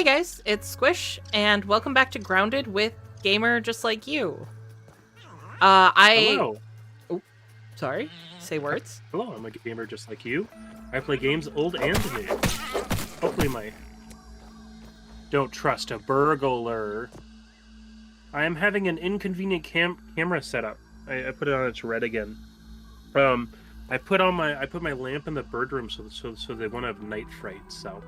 Hey guys, it's Squish, and welcome back to Grounded with Gamer Just Like You. Hello. Oh, sorry. Say words. Hello, I'm a gamer just like you. I play games old and new. Hopefully my... Don't trust a BURG.Ler. I am having an inconvenient camera setup. I put it on its red again. I put my lamp in the bird room so they won't have night fright, so...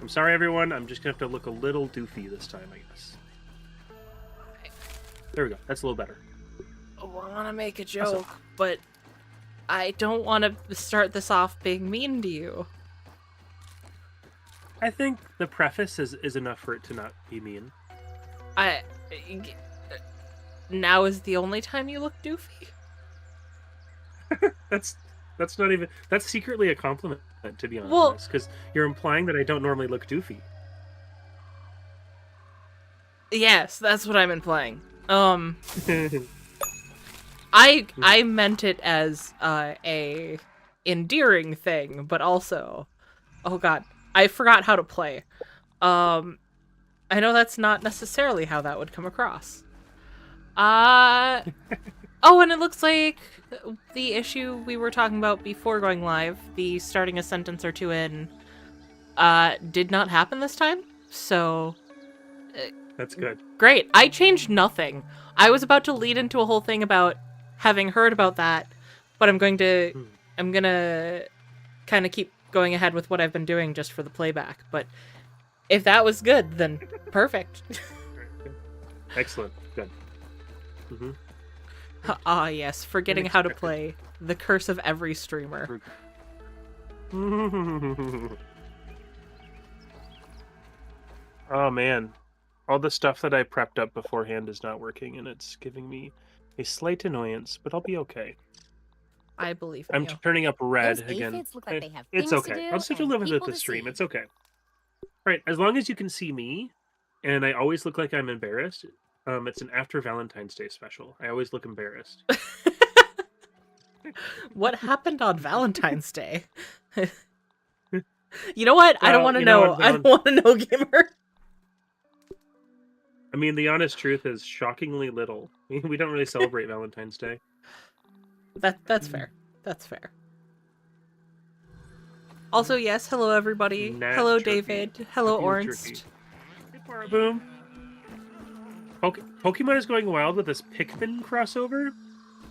I'm sorry, everyone. I'm just going to have to look a little doofy this time, I guess. There we go. That's a little better. I want to make a joke, but I don't want to start this off being mean to you. I think the preface is enough for it to not be mean. Now is the only time you look doofy? That's not even... That's secretly a compliment, to be honest, because you're implying that I don't normally look doofy. Yes, that's what I'm implying. I meant it as a endearing thing, but also, oh god, I forgot how to play. I know that's not necessarily how that would come across. Oh, and it looks like the issue we were talking about before going live, the starting a sentence or two in, did not happen this time, so... That's good. Great. I changed nothing. I was about to lead into a whole thing about having heard about that, but I'm gonna kind of keep going ahead with what I've been doing just for the playback, but if that was good, then perfect. Excellent. Good. Mm-hmm. Ah, yes, forgetting how to play. The curse of every streamer. Oh, man. All the stuff that I prepped up beforehand is not working, and it's giving me a slight annoyance, but I'll be okay. I believe I'm turning up red Those again. aphids look like they have It's things to okay. do I'll just have to and live with it people this to stream. see. It's okay. Right. As long as you can see me, and I always look like I'm embarrassed, it's an after Valentine's Day special. I always look embarrassed. What happened on Valentine's Day? You know what? I don't want to know. I don't want to know, Gamer. I mean, the honest truth is shockingly little. We don't really celebrate Valentine's Day. That's fair. That's fair. Also, yes, hello everybody. Hello David. Hello Orange. Hey, Boom. Pokemon is going wild with this Pikmin crossover.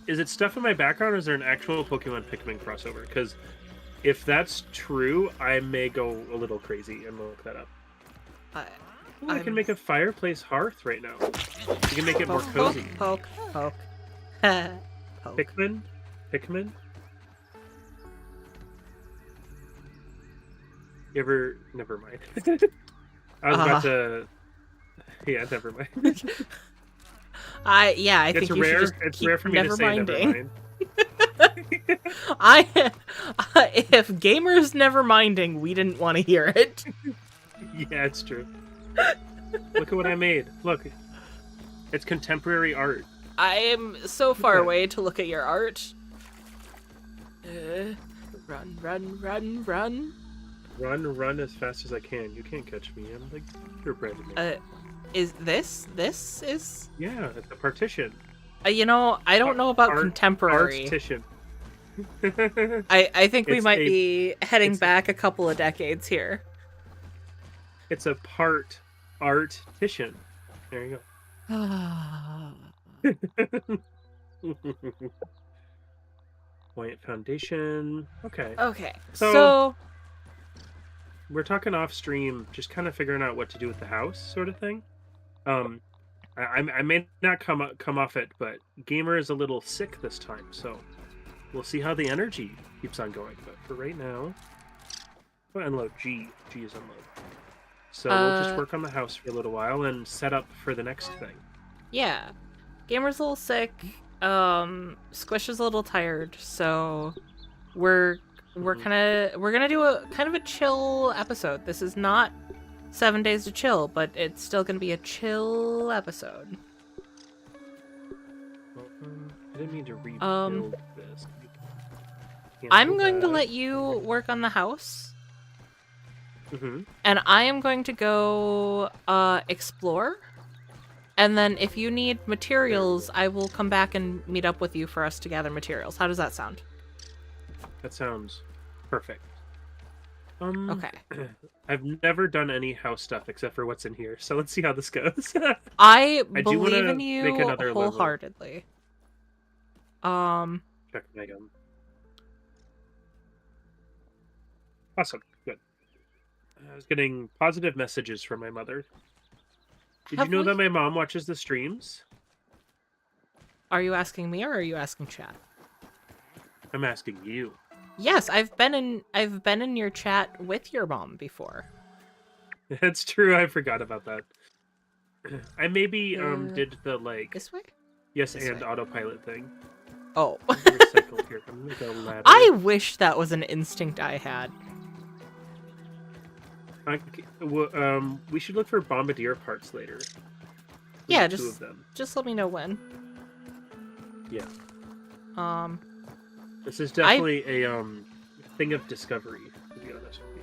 Is it stuff in my background, or is there an actual Pokemon Pikmin crossover? Because if that's true, I may go a little crazy and look that up. I can make a fireplace hearth right now. You can make it more cozy. Poke. Pikmin? You ever... Never mind. I was about to... Yeah, never mind. I think you should just It's keep rare for me to say never mind. If Gamer's never minding, we didn't want to hear it. Yeah, it's true. Look at what I made. Look. It's contemporary art. I am so far away to look at your art. Run. Run as fast as I can. You can't catch me. I'm like purebred in me. Is this is? Yeah, it's a partition. You know, I don't know about contemporary. Partition. I think we might be heading back a couple of decades here. It's a partition. There you go. Point foundation. Okay. Okay. So we're talking off stream, just kind of figuring out what to do with the house, sort of thing. I may not come off it, but Gamer is a little sick this time, so we'll see how the energy keeps on going. But for right now, we'll unload. G is unload. So we'll just work on the house for a little while and set up for the next thing. Yeah. Gamer's a little sick. Squish is a little tired, so we're gonna do a kind of a chill episode. This is not 7 Days to Chill, but it's still gonna be a chill episode. Well, I didn't mean to rebuild this. I'm going to let you work on the house. And I am going to go explore. And then if you need materials, I will come back and meet up with you for us to gather materials. How does that sound? That sounds perfect. Okay. I've never done any house stuff except for what's in here, so let's see how this goes. I do believe wanna in make you another level. wholeheartedly. Check my gun. Awesome. Good. I was getting positive messages from my mother. Did you know that my mom watches the streams? Are you asking me or are you asking chat? I'm asking you. Yes, I've been in your chat with your mom before. That's true. I forgot about that. I maybe did the like this way? Yes This and way. autopilot thing. Oh. Recycle here. I'm gonna go ladder. I wish that was an instinct I had. We should look for bombardier parts later. Yeah, two of them. Just let me know when. Yeah. This is definitely a thing of discovery, to be honest with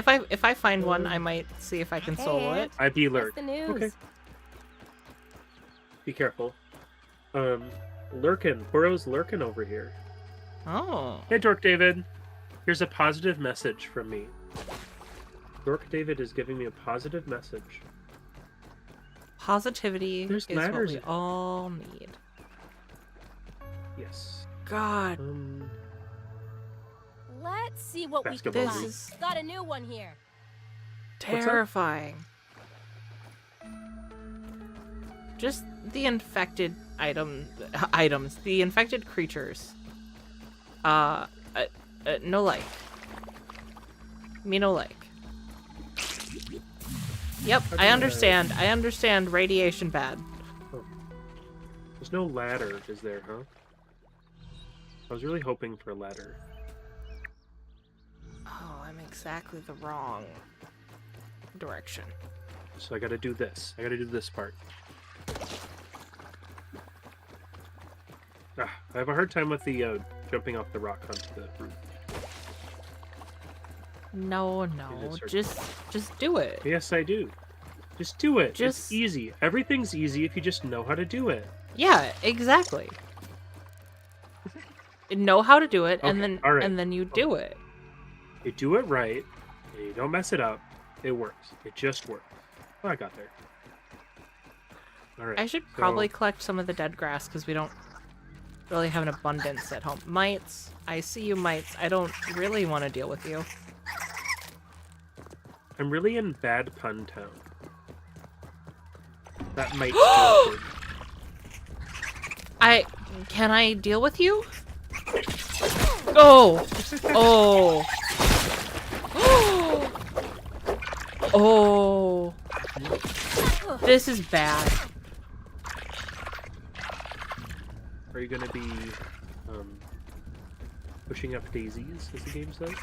you. If I find one, I might see if I can solo it. I be alert. What's the news? Okay. Be careful. Lurkin. Burrow's lurkin over here. Oh. Hey, Dork David. Here's a positive message from me. Dork David is giving me a positive message. Positivity There's is what ladders. we all need. Yes. God. Let's see what we can Basketball find. is- Got a new one here. Terrifying. Just the infected items, the infected creatures. No like. Me no like. Yep, I understand. I understand radiation bad. Oh. There's no ladder, is there, huh? I was really hoping for a ladder. Oh, I'm exactly the wrong direction. So I gotta do this. I gotta do this part. I have a hard time with the jumping off the rock onto the roof. No, just do it. Yes, I do. Just do it. Just- It's easy. Everything's easy if you just know how to do it. Yeah, exactly. Know how to do it, and Okay, then all right. and then you do it. You do it right, and you don't mess it up. It works. It just works. Oh, I got there. All right. I should so- probably collect some of the dead grass because we don't really have an abundance at home. Mites, I see you, mites. I don't really want to deal with you. I'm really in bad pun town. That might be good. Can I deal with you? Oh! Oh! Oh! This is bad. Are you gonna be pushing up daisies, as the game says?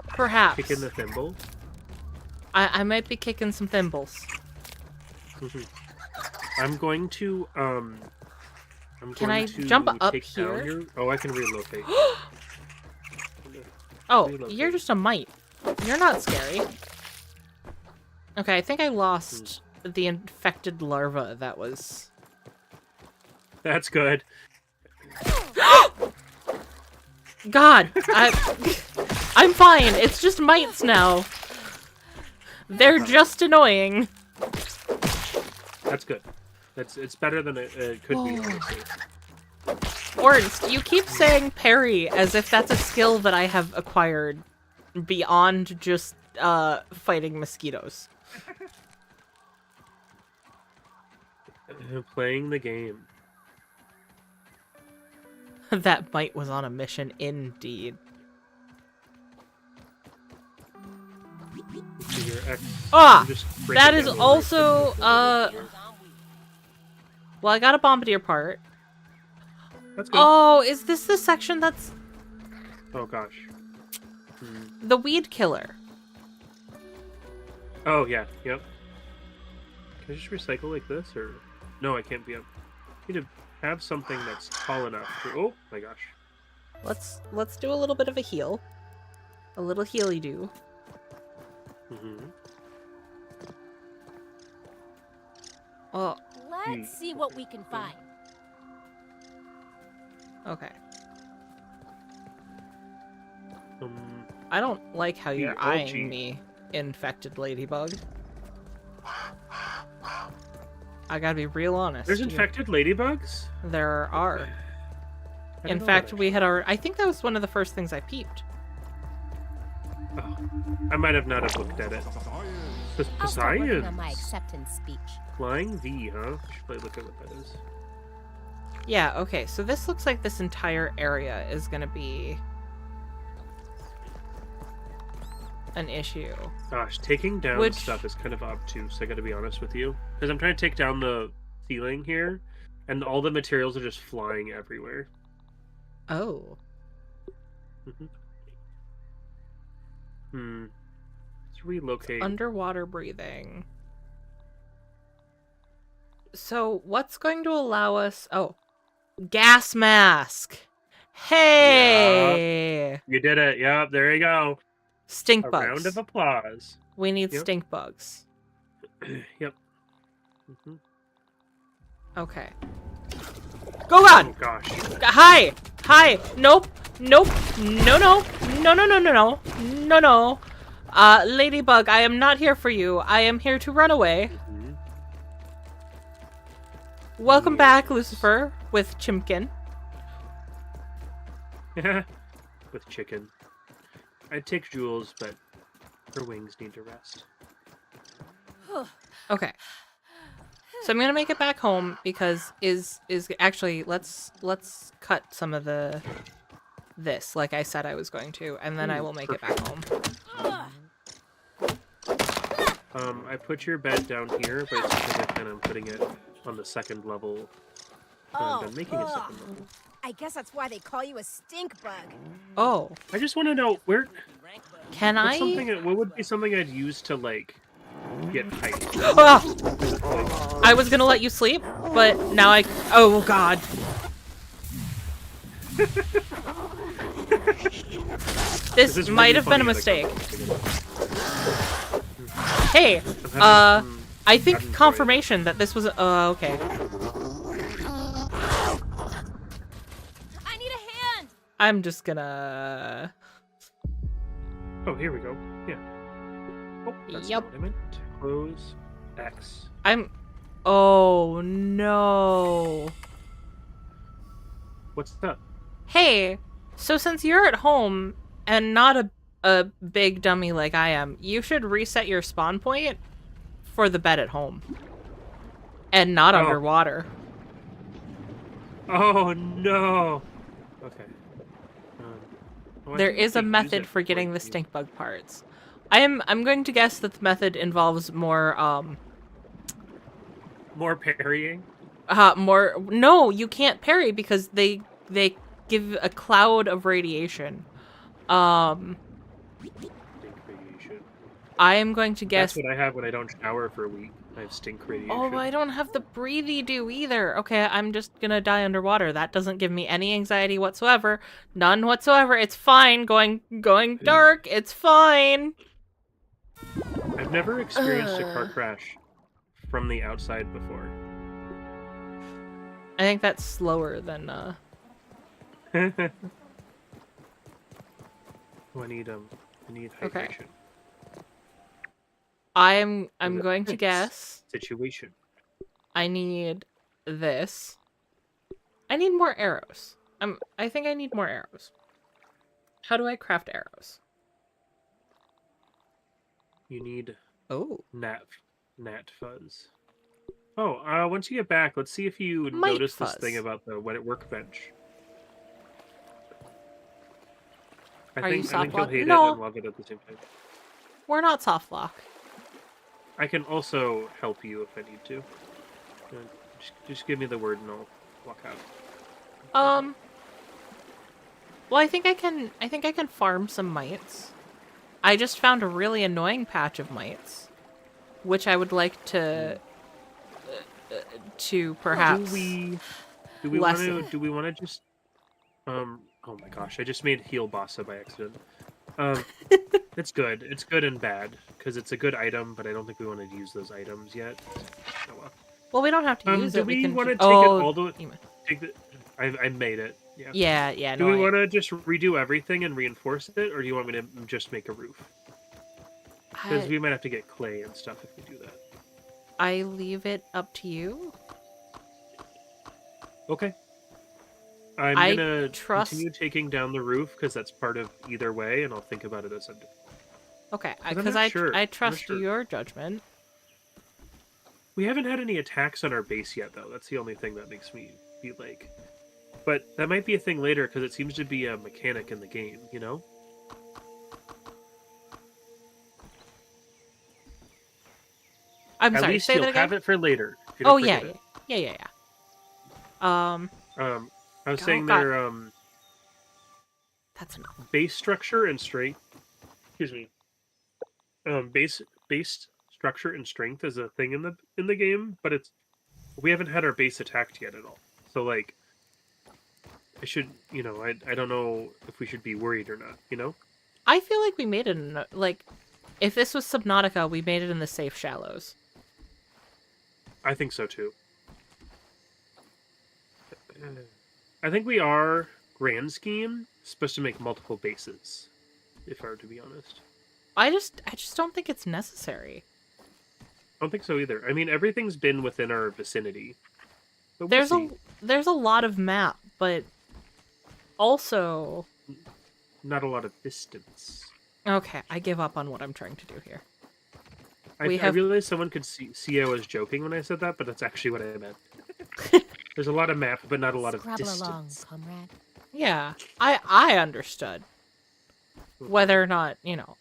Perhaps. Kicking the thimble? I might be kicking some thimbles. I'm going to Can I jump up take down here? your... Oh, I can relocate. Oh, Relocate. you're just a mite. You're not scary. Okay, I think I lost the infected larva that was... That's good. God! I'm fine. It's just mites now. They're just annoying. That's good. It's better than it could be, honestly. Ornst, you keep saying parry as if that's a skill that I have acquired beyond just fighting mosquitoes. Playing the game. That mite was on a mission indeed. Your ex- Ah! I'm just breaking That down is the roof also, and building it here. Well, I got a bombardier part. That's good. Oh, is this the section that's Oh gosh. the weed killer? Oh yeah, yep. Can I just recycle like this, or no? I can't be up. I need to have something that's tall enough. Oh my gosh. Let's do a little bit of a heal. A little healy-do. Mm-hmm. Oh, Let's see what we can find. okay. Um, I don't like how you're oh, eyeing gee. me, infected ladybug. I gotta be real honest. there's infected ladybugs? There are. I In didn't know fact, that, we had our. I think that was one of the first things I peeped. Oh, I might have not have looked at it. I'll start working on my Science. acceptance speech. Flying V, huh? I should probably look at what that is. Yeah, okay, so this looks like this entire area is gonna be an issue. Gosh, taking down Which- stuff is kind of obtuse, I gotta be honest with you. Because I'm trying to take down the ceiling here, and all the materials are just flying everywhere. Oh. Let's relocate. Underwater breathing. So, what's going to allow us... Oh. Gas mask! Hey! You did it. Yep, there you go. Stink A bugs. round of applause. We need Yep. stink bugs. Yep. Okay. Go on! Oh gosh. Hi! Hi! Nope! Nope! No, no! No, no, no, no, no! No, no! Ladybug, I am not here for you. I am here to run away. Welcome back, Lucifer, with Chimkin. With chicken. I'd take Jules, but her wings need to rest. Okay. So I'm gonna make it back home because is actually let's cut some of this like I said I was going to, and then I will make it back home. I put your bed down here, but it's because I plan on putting it on the second level. I'm making a second level. I guess that's why they call you a stink bug. Oh, I just want to know where. can What's I? something? What would be something I'd use to like get height? Ah! I was gonna let you sleep, but now I. Oh God. This is might really have been a funny, mistake. Like, Hey, I'm having I think Dragon confirmation that this was. Okay. I need a hand. I'm just gonna. Oh, here we go. Yeah. Oh, that's Yep. not what I meant. Close X. Oh no. What's that? Hey, so since you're at home and not a big dummy like I am, you should reset your spawn point for the bed at home. And not underwater. Oh no. Okay. I There think is I a can use method it for getting you. the stink bug parts. I'm going to guess that the method involves more More parrying. no, you can't parry because they give a cloud of radiation. Stink radiation. I am going to guess. That's what I have when I don't shower for a week. I have stink radiation. Oh, I don't have the breathy do either. Okay, I'm just gonna die underwater. That doesn't give me any anxiety whatsoever. None whatsoever. It's fine. Going dark. It's fine. I've never experienced a car crash from the outside before. I think that's slower than Oh, I need hydration. Okay. I'm The going to tense guess situation. I need this. I need more arrows. I think I need more arrows. How do I craft arrows? You need Oh. gnat fuzz. Oh, once you get back, let's see if you Mite notice fuzz. this thing about the workbench. Are you I think soft you'll lock? hate No. it and love it at the same time. We're not soft lock. I can also help you if I need to. Just give me the word and I'll walk out. Well, I think I can farm some mites. I just found a really annoying patch of mites, which I would like to perhaps Do we lessen. want to just oh my gosh, I just made heal bossa by accident. It's good. It's good and bad because it's a good item, but I don't think we want to use those items yet. Oh well. Well, we don't have to use Do it. we can want to ju- take it oh, all the way? you mean- Take the. I made it. Yeah. yeah. Do No, we want to just redo everything and reinforce it, or do you want me to just make a roof? Because we might have to get clay and stuff if we do that. I leave it up to you. Okay. I'm I gonna trust- continue taking down the roof because that's part of either way, and I'll think about it as I do. Okay, I'm because not I sure. I'm not trust sure. your judgment. We haven't had any attacks on our base yet, though. That's the only thing that makes me feel like. But that might be a thing later because it seems to be a mechanic in the game, you know? I'm At sorry. least Say you'll that again. have it for later. if you Oh don't yeah, forget yeah. I was Oh, saying God. their That's enough. base structure and strength. Excuse me. Base structure and strength is a thing in the game, but we haven't had our base attacked yet at all. So like, I should, I don't know if we should be worried or not. You know. I feel like we made it in like, if this was Subnautica, we made it in the safe shallows. I think so too. I think we are, grand scheme, supposed to make multiple bases, if I were to be honest. I just don't think it's necessary. I don't think so either. I mean, everything's been within our vicinity. But we'll see. There's a lot of map, but also... Not a lot of distance. Okay, I give up on what I'm trying to do here. I realized someone could see I was joking when I said that, but that's actually what I meant. There's a lot of map, but not a lot of Scrabble distance. along, comrade. Yeah, I understood. Whether or not,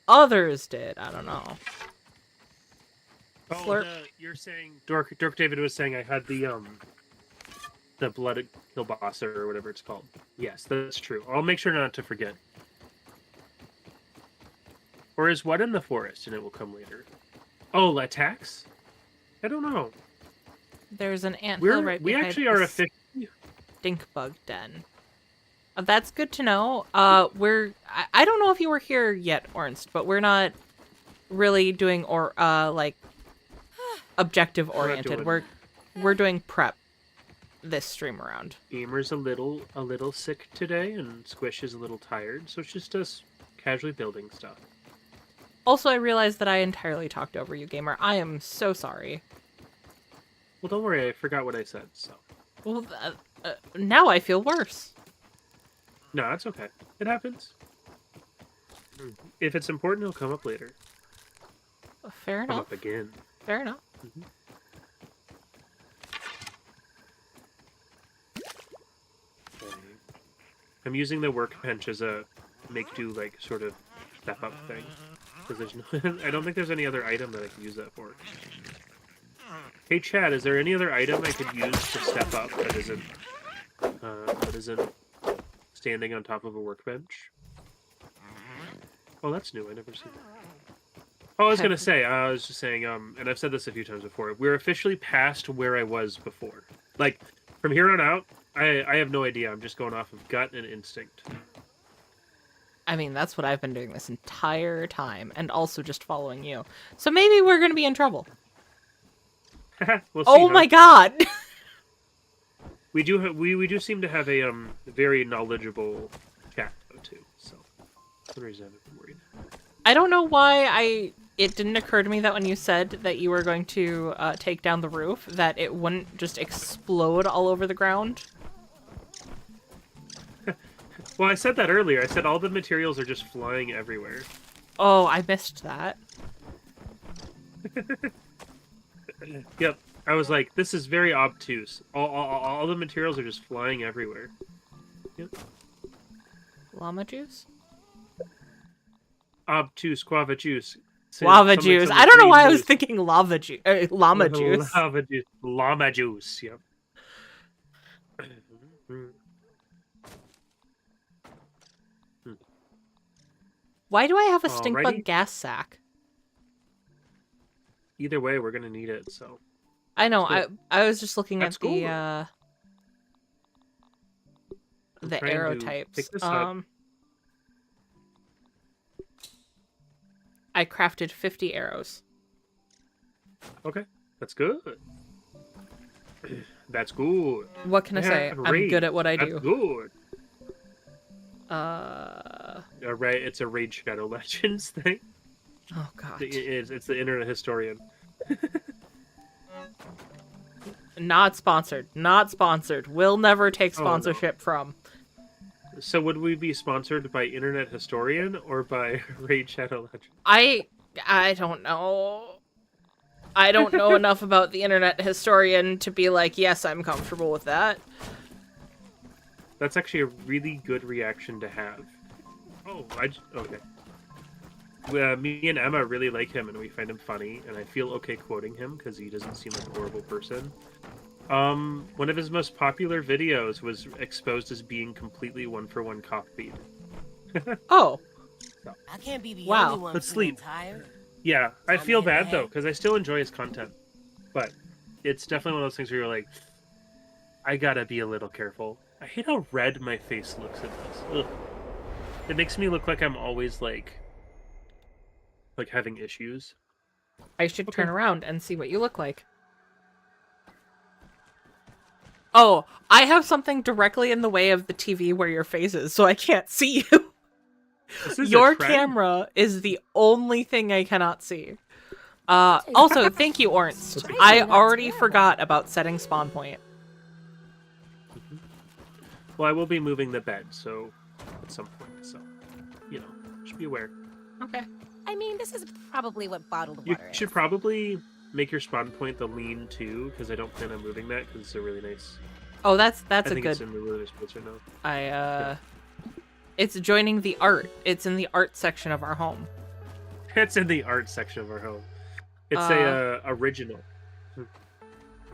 others did, I don't know. Oh, Slurp. You're saying Dork David was saying I had the blood killbosser or whatever it's called. Yes, that's true. I'll make sure not to forget. Or is what in the forest and it will come later? Oh, attacks? I don't know. There's an anthill right we behind actually are the officially stink bug den. That's good to know. I don't know if you were here yet, Ornst, but we're not really doing objective oriented. We're doing prep this stream around. Gamer's a little sick today, and Squish is a little tired, so it's just us casually building stuff. Also, I realized that I entirely talked over you, Gamer. I am so sorry. Well, don't worry, I forgot what I said, so. Well, now I feel worse. No, that's okay. It happens. If it's important, it'll come up later. Fair Come enough. up again. Fair enough. Mm-hmm. Okay. I'm using the workbench as a make-do, sort of step-up thing. Because there's no... I don't think there's any other item that I can use that for. Hey, Chad, is there any other item I could use to step up that isn't standing on top of a workbench? Oh, that's new. I never seen that. Oh, I was going to say, I was just saying, and I've said this a few times before, we're officially past where I was before. From here on out, I have no idea. I'm just going off of gut and instinct. I mean, that's what I've been doing this entire time, and also just following you. So maybe we're going to be in trouble. We'll see, Oh huh? my god! We do seem to have a very knowledgeable chat though too. So for some reason I'm worried. I don't know why it didn't occur to me that when you said that you were going to take down the roof, that it wouldn't just explode all over the ground. Well, I said that earlier. I said all the materials are just flying everywhere. Oh, I missed that. Yep. I was like, this is very obtuse. All the materials are just flying everywhere. Yep. Llama juice? Obtuse, guava juice. Lava juice. I don't know why I was thinking lava juice. Llama juice. Lava juice. Llama juice, yep. Why do I have a stink Alrighty. bug gas sack? Either way, we're gonna need it, so. I know. That's I was just looking That's at cool. the trying arrow to types. pick this up. I crafted 50 arrows. Okay, that's good. That's good. What can I say? I'm good at what I do. That's good. Right, it's a Raid Shadow Legends thing. Oh god. It's the internet historian. Not sponsored. Not sponsored. Will never take sponsorship from. So would we be sponsored by Internet Historian or by Raid Shadow Legends? I don't know. I don't know enough about the Internet Historian to be like, yes, I'm comfortable with that. That's actually a really good reaction to have. Oh, okay. Me and Emma really like him, and we find him funny, and I feel okay quoting him because he doesn't seem like a horrible person. One of his most popular videos was exposed as being completely one-for-one copied. Oh. I can't be the Wow. only one Let's sleep. tired. Yeah, I Time feel to hit bad the though, hay. because I still enjoy his content. But it's definitely one of those things where you're like, I gotta be a little careful. I hate how red my face looks in this. Ugh. It makes me look like I'm always like having issues. I should turn around and see what you look like. Oh, I have something directly in the way of the TV where your face is, so I can't see you. This is Your a trend. camera is the only thing I cannot see. Also, thank you, Ornst. I already forgot about setting spawn point. Well, I will be moving the bed, so at some point, so just be aware. Okay. I mean, this is probably what bottled You water is. should probably make your spawn point the lean too, because I don't plan on moving that because it's a really nice. Oh, that's I a think good. it's in a really nice place right now. It's joining the art. It's in the art section of our home. It's in the art section of our home. It's a original.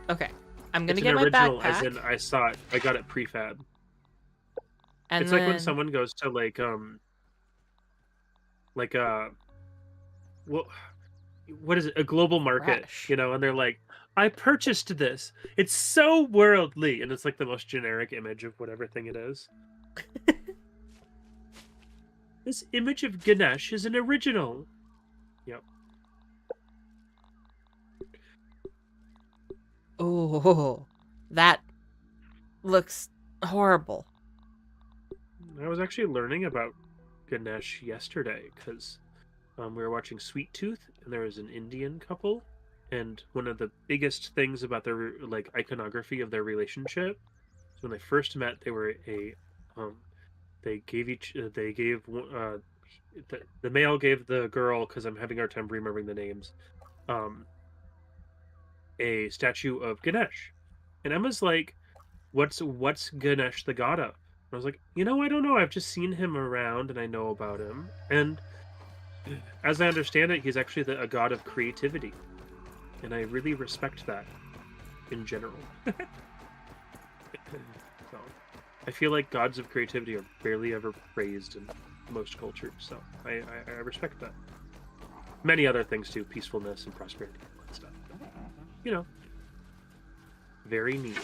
Okay, I'm gonna It's get an my original, backpack. as in I saw it. I got it prefab. And It's then... like when someone goes to what is it? A global market, Fresh. and they're like, I purchased this. It's so worldly, and it's like the most generic image of whatever thing it is. This image of Ganesh is an original. Yep. Oh, that looks horrible. I was actually learning about Ganesh yesterday because we were watching Sweet Tooth, and there was an Indian couple, and one of the biggest things about their iconography of their relationship is when they first met, they were the male gave the girl, because I'm having a hard time remembering the names, a statue of Ganesh, and Emma's like, what's Ganesh the god of? I was like, I don't know. I've just seen him around and I know about him. And as I understand it, he's actually a god of creativity. And I really respect that in general. So, I feel like gods of creativity are barely ever praised in most cultures. So I respect that. Many other things too, peacefulness and prosperity and stuff. Very neat.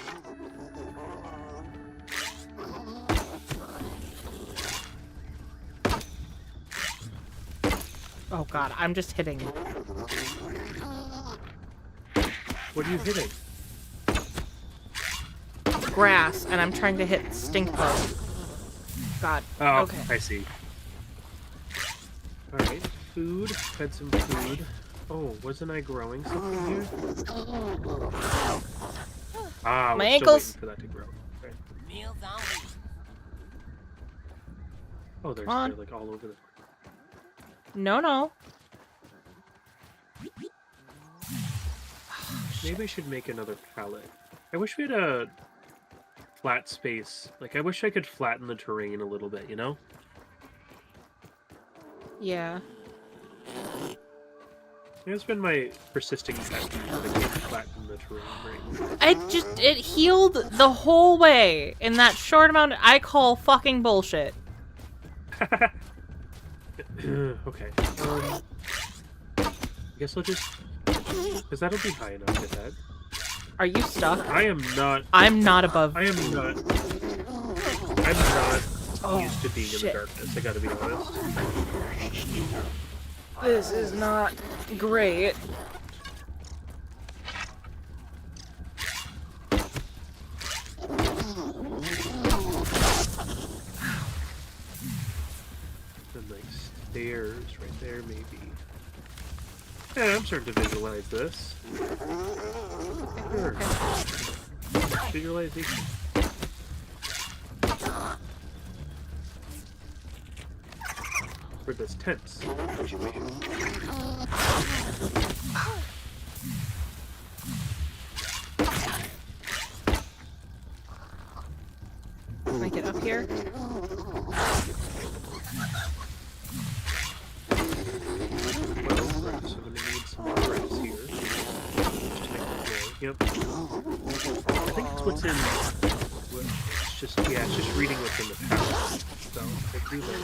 Oh god, I'm just hitting What are you hitting? grass, and I'm trying to hit stink bug. God. Oh, Okay. I see. Alright, food. Had some food. Oh, wasn't I growing something here? Ah, My we're ankles. still waiting for that to grow. Okay. Meals on me. Oh, Come on. they're like all over the... No. Maybe I should make another palette. I wish we had a flat space. I wish I could flatten the terrain a little bit, Yeah. It's been my persisting pet peeve that I can't flatten the terrain right. It healed the whole way in that short amount. I call fucking bullshit. Okay. I guess I'll just... Because that'll be high enough to that. Are you stuck? I am not... I'm not above. I'm not used to being in the shit. darkness, I gotta be honest. This is not great. And like stairs right there, maybe. Yeah, I'm starting to visualize this. Sure. Visualization. For this tense situation. Can I get up here? Well, right, so I'm gonna need some more rice here. Yep. I think it's what's in. It's just it's just reading what's in the pouch. So I do that.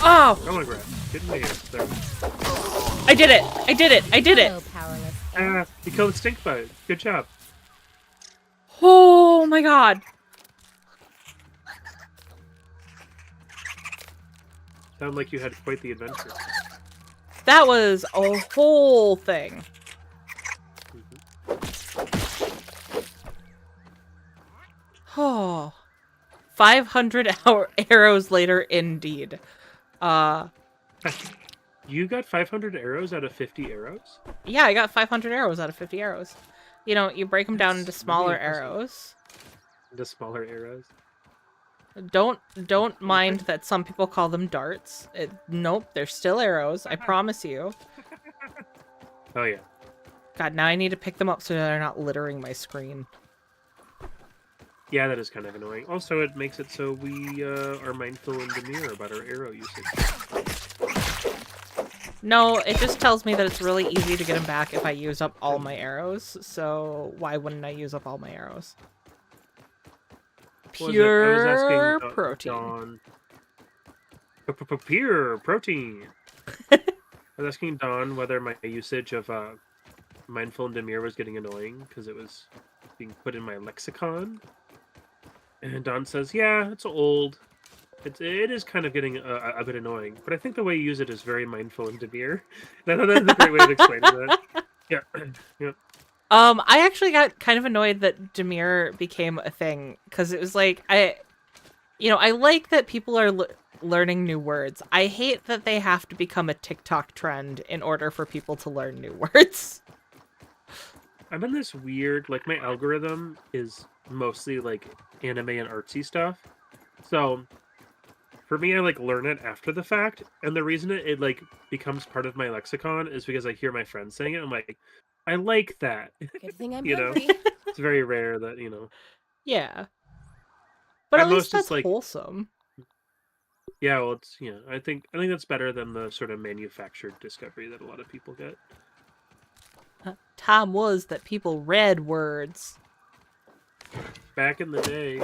Oh! Come on, Grab. Get in there. There. I did it! I did it! I did it! So powerless. Ah, you killed the stink bug. Good job. Oh my god! Sound like you had quite the adventure. That was a whole thing. Oh. 500 arrows later, indeed. You got 500 arrows out of 50 arrows? Yeah, I got 500 arrows out of 50 arrows. You know, you break them down into smaller really impressive. arrows. Into smaller arrows? Don't mind that some people call them darts. Nope, they're still arrows, I promise you. Oh yeah. God, now I need to pick them up so they're not littering my screen. Yeah, that is kind of annoying. Also, it makes it so we are mindful and demure about our arrow usage. No, it just tells me that it's really easy to get them back if I use up all my arrows, so why wouldn't I use up all my arrows? Pure protein. Pure protein. I was asking Dawn whether my usage of mindful and demure was getting annoying because it was being put in my lexicon. And Dawn says, yeah, it's old. It is kind of getting a bit annoying, but I think the way you use it is very mindful and demure. That's a great way of explaining that. Yeah. Yeah. I actually got kind of annoyed that demure became a thing because it was like I like that people are learning new words. I hate that they have to become a TikTok trend in order for people to learn new words. I'm in this weird, like, my algorithm is mostly like anime and artsy stuff. So for me, I like learn it after the fact, and the reason it like becomes part of my lexicon is because I hear my friends saying it. I'm like, I like that. Good thing I'm You know? hungry. It's very rare that Yeah. But At at least most, it's that's like- wholesome. Yeah, well, it's I think that's better than the sort of manufactured discovery that a lot of people get. Time was that people read words. Back in the day,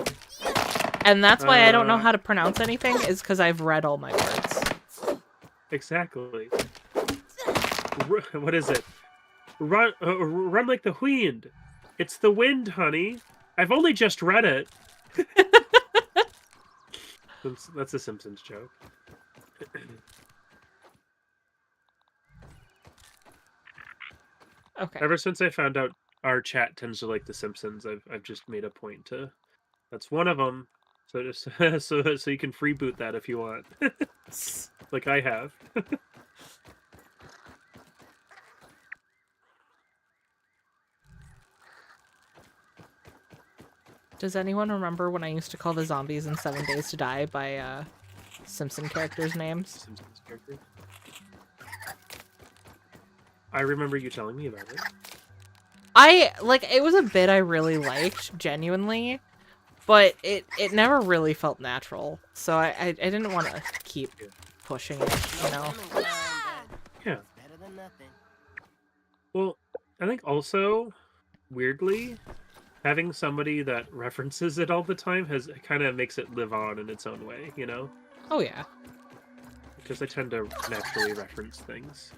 And that's why I don't know how to pronounce anything, is because I've read all my words. exactly. What is it? Run like the wind. It's the wind, honey. I've only just read it. That's a Simpsons joke. Okay. Ever since I found out our chat tends to like the Simpsons, I've just made a point to. That's one of them. So just so you can freeboot that if you want, like I have. Does anyone remember when I used to call the zombies in 7 Days to Die by Simpson characters' names? Simpsons character. I remember you telling me about it. It was a bit I really liked, genuinely, but it never really felt natural. So I didn't want to keep pushing it, you know? Yeah. Better than nothing. Well, I think also, weirdly, having somebody that references it all the time kind of makes it live on in its own way, you know? Oh yeah. Because I tend to naturally reference things.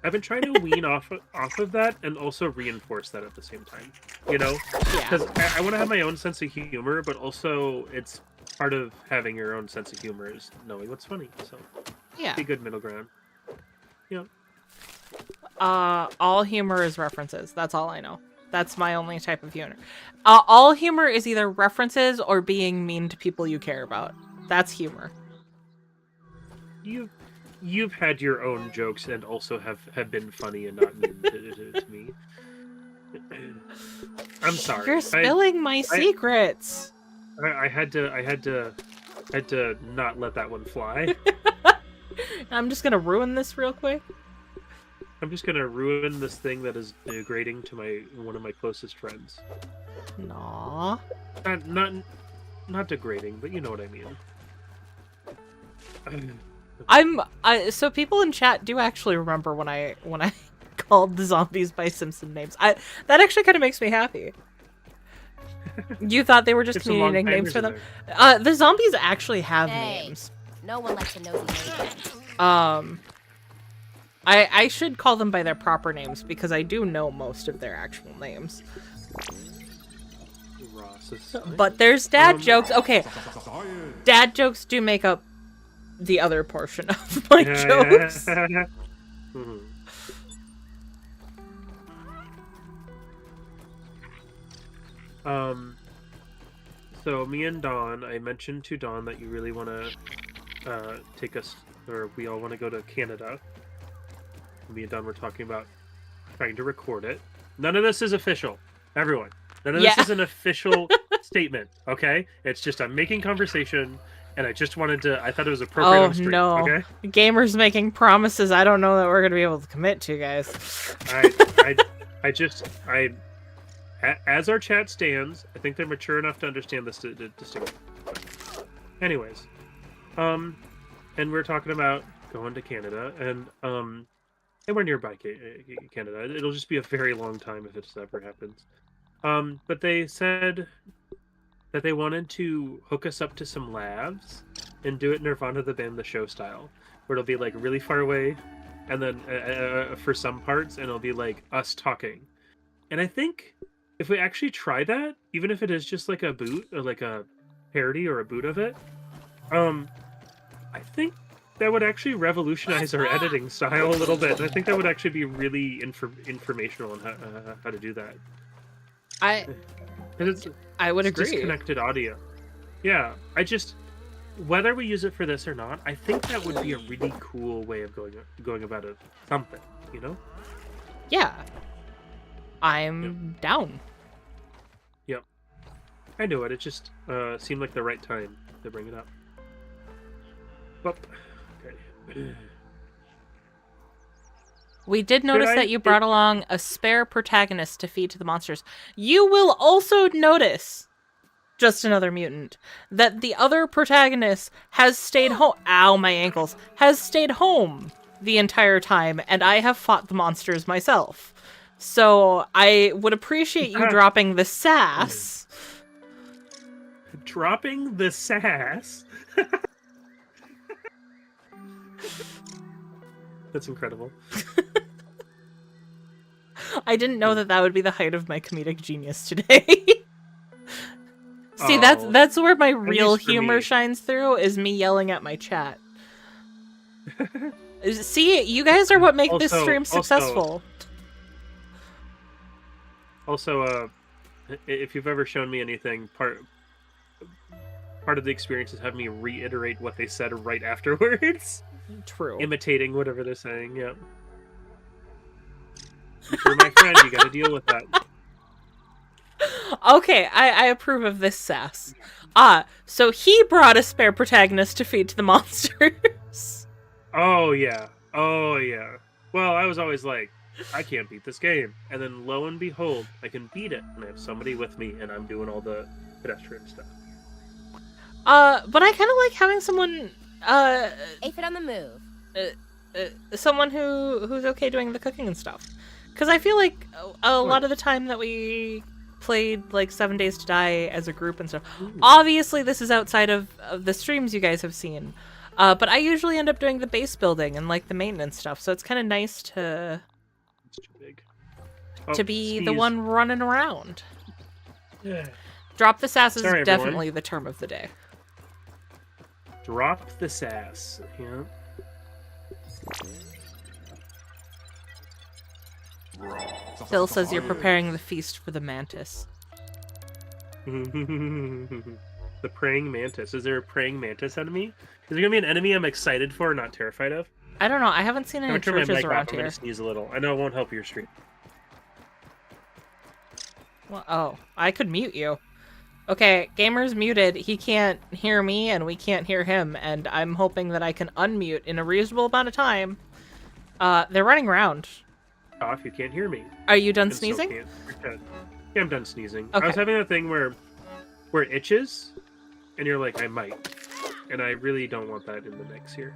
I've been trying to wean off of that and also reinforce that at the same time. you know? Yeah. Because I want to have my own sense of humor, but also it's part of having your own sense of humor is knowing what's funny. So Yeah. be a good middle ground. Yeah. All humor is references. That's all I know. That's my only type of humor. All humor is either references or being mean to people you care about. That's humor. You've had your own jokes and also have been funny and not mean to me. I'm sorry. You're spilling my secrets. I had to not let that one fly. I'm just gonna ruin this real quick. I'm just gonna ruin this thing that is degrading to one of my closest friends. Nah. Not degrading, but you know what I mean. So people in chat do actually remember when I called the zombies by Simpson names. That actually kind of makes me happy. You thought they were just community nicknames for them? The zombies actually have names. No one likes a nosy neighbor. I should call them by their proper names because I do know most of their actual names. But there's dad jokes. Okay, dad jokes do make up the other portion of my jokes. So me and Dawn, I mentioned to Dawn that you really want to take us, or we all want to go to Canada. Me and Dawn were talking about trying to record it. None of this is official, everyone. None of this is an official statement, okay? It's just I'm making conversation, and I just wanted to. I thought it was appropriate on stream. No, okay? Gamers making promises I don't know that we're gonna be able to commit to, guys. As our chat stands, I think they're mature enough to understand this distinction. Anyways, and we're talking about going to Canada, and we're nearby Canada. It'll just be a very long time if this ever happens. But they said that they wanted to hook us up to some labs and do it Nirvana the Band the Show style, where it'll be like really far away, and then for some parts, and it'll be like us talking. And I think if we actually try that, even if it is just like a boot or like a parody or a boot of it, I think that would actually revolutionize our editing style a little bit. And I think that would actually be really informational on how to do that. I would agree. Disconnected audio. Yeah, whether we use it for this or not, I think that would be a really cool way of going about it. Something, you know? Yeah. I'm down. Yep. I knew it. It just seemed like the right time to bring it up. But, okay. We did notice that you brought along a spare protagonist to feed to the monsters. You will also notice, just another mutant, that the other protagonist has stayed home. Ow, my ankles. Has stayed home the entire time, and I have fought the monsters myself. So I would appreciate you dropping the sass. Dropping the sass? That's incredible. I didn't know that would be the height of my comedic genius today. See, that's where my real humor shines through, is me yelling at my chat. See, you guys are what make this stream successful. Also, if you've ever shown me anything, part of the experience is having me reiterate what they said right afterwards. True. Imitating whatever they're saying, yeah. If you're my friend, you gotta deal with that. Okay, I approve of this sass. So he brought a spare protagonist to feed to the monsters. Oh, yeah. Oh, yeah. Well, I was always like, I can't beat this game. And then lo and behold, I can beat it. And I have somebody with me, and I'm doing all the pedestrian stuff. But I kind of like having someone, Aphid on the move. Someone who's okay doing the cooking and stuff. Because I feel like a lot of the time that we played, like, 7 Days to Die as a group and stuff, obviously this is outside of the streams you guys have seen. But I usually end up doing the base building and, like, the maintenance stuff, so it's kind of nice to... It's too big. To be the one running around. Drop the sass is Sorry, definitely the term of the day. Drop the sass. Yeah. Phil says you're preparing the feast for the mantis. The praying mantis. Is there a praying mantis enemy? Is there gonna be an enemy I'm excited for, not terrified of? I don't know. I haven't seen I'm any gonna turn my churches mic around off. I'm here. gonna sneeze a little. I know it won't help your stream. Well, oh, I could mute you. Okay, Gamer's muted. He can't hear me, and we can't hear him. And I'm hoping that I can unmute in a reasonable amount of time. They're running around. Off, you can't hear me. Are you done And so sneezing? can't. Yeah, I'm done sneezing. Okay. I was having that thing where it itches, and you're like, I might. And I really don't want that in the mix here.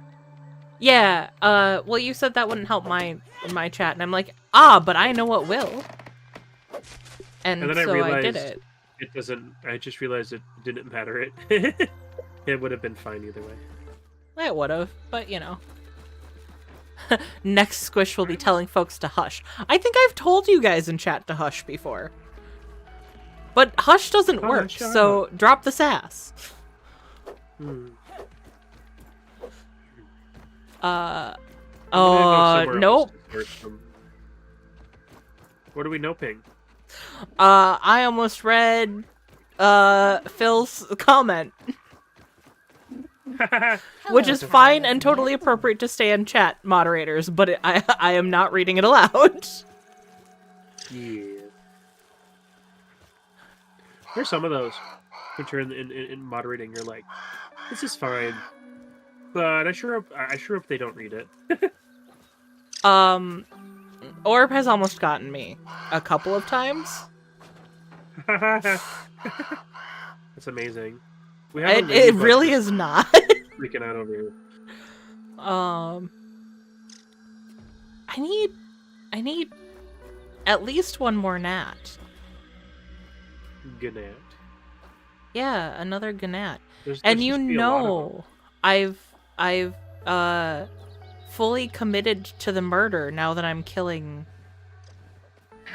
Yeah. Well, you said that wouldn't help my chat, and I'm like, but I know what will. And then so I did it. It doesn't. I just realized it didn't matter. It would have been fine either way. It would have, but you know. Next Squish will be telling folks to hush. I think I've told you guys in chat to hush before. But hush doesn't work, so drop the sass. Nope. What are we noping? I almost read Phil's comment. Which is fine and totally appropriate to stay in chat, moderators, but I am not reading it aloud. Yeah. There's some of those. Which are in moderating, you're like, this is fine. But I sure hope they don't read it. Orb has almost gotten me a couple of times. That's amazing. We have It really is not. Freaking out over here. I need at least one more gnat. Gnat. Yeah, another gnat. And you know, I've fully committed to the murder now that I'm killing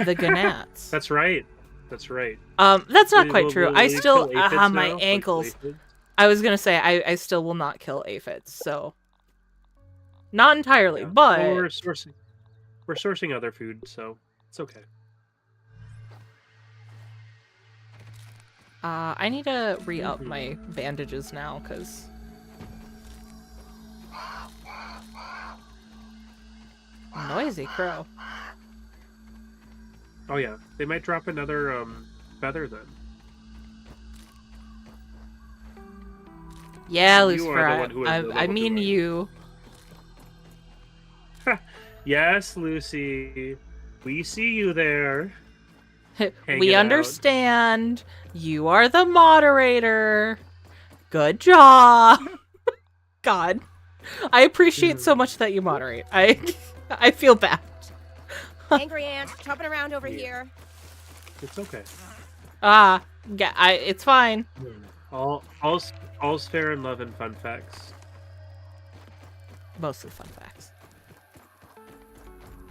the gnats. That's right. That's right. That's not quite true. Will I you still kill aphids have my now? ankles. Like aphids? I was gonna say I still will not kill aphids, so not entirely, Yeah. but Well, we're sourcing other food, so it's okay. I need to re-up my bandages now, because noisy crow. Oh yeah, they might drop another feather then. Yeah, You Lucifer, are the one who has the I level mean 2. you. Yes, Lucy. We see you there. Hanging We out. understand. You are the moderator. Good job. God. I appreciate so much that you moderate. I feel bad. Angry ant, chopping around over here. It's okay. Yeah, it's fine. All's fair in love and fun facts. Mostly fun facts.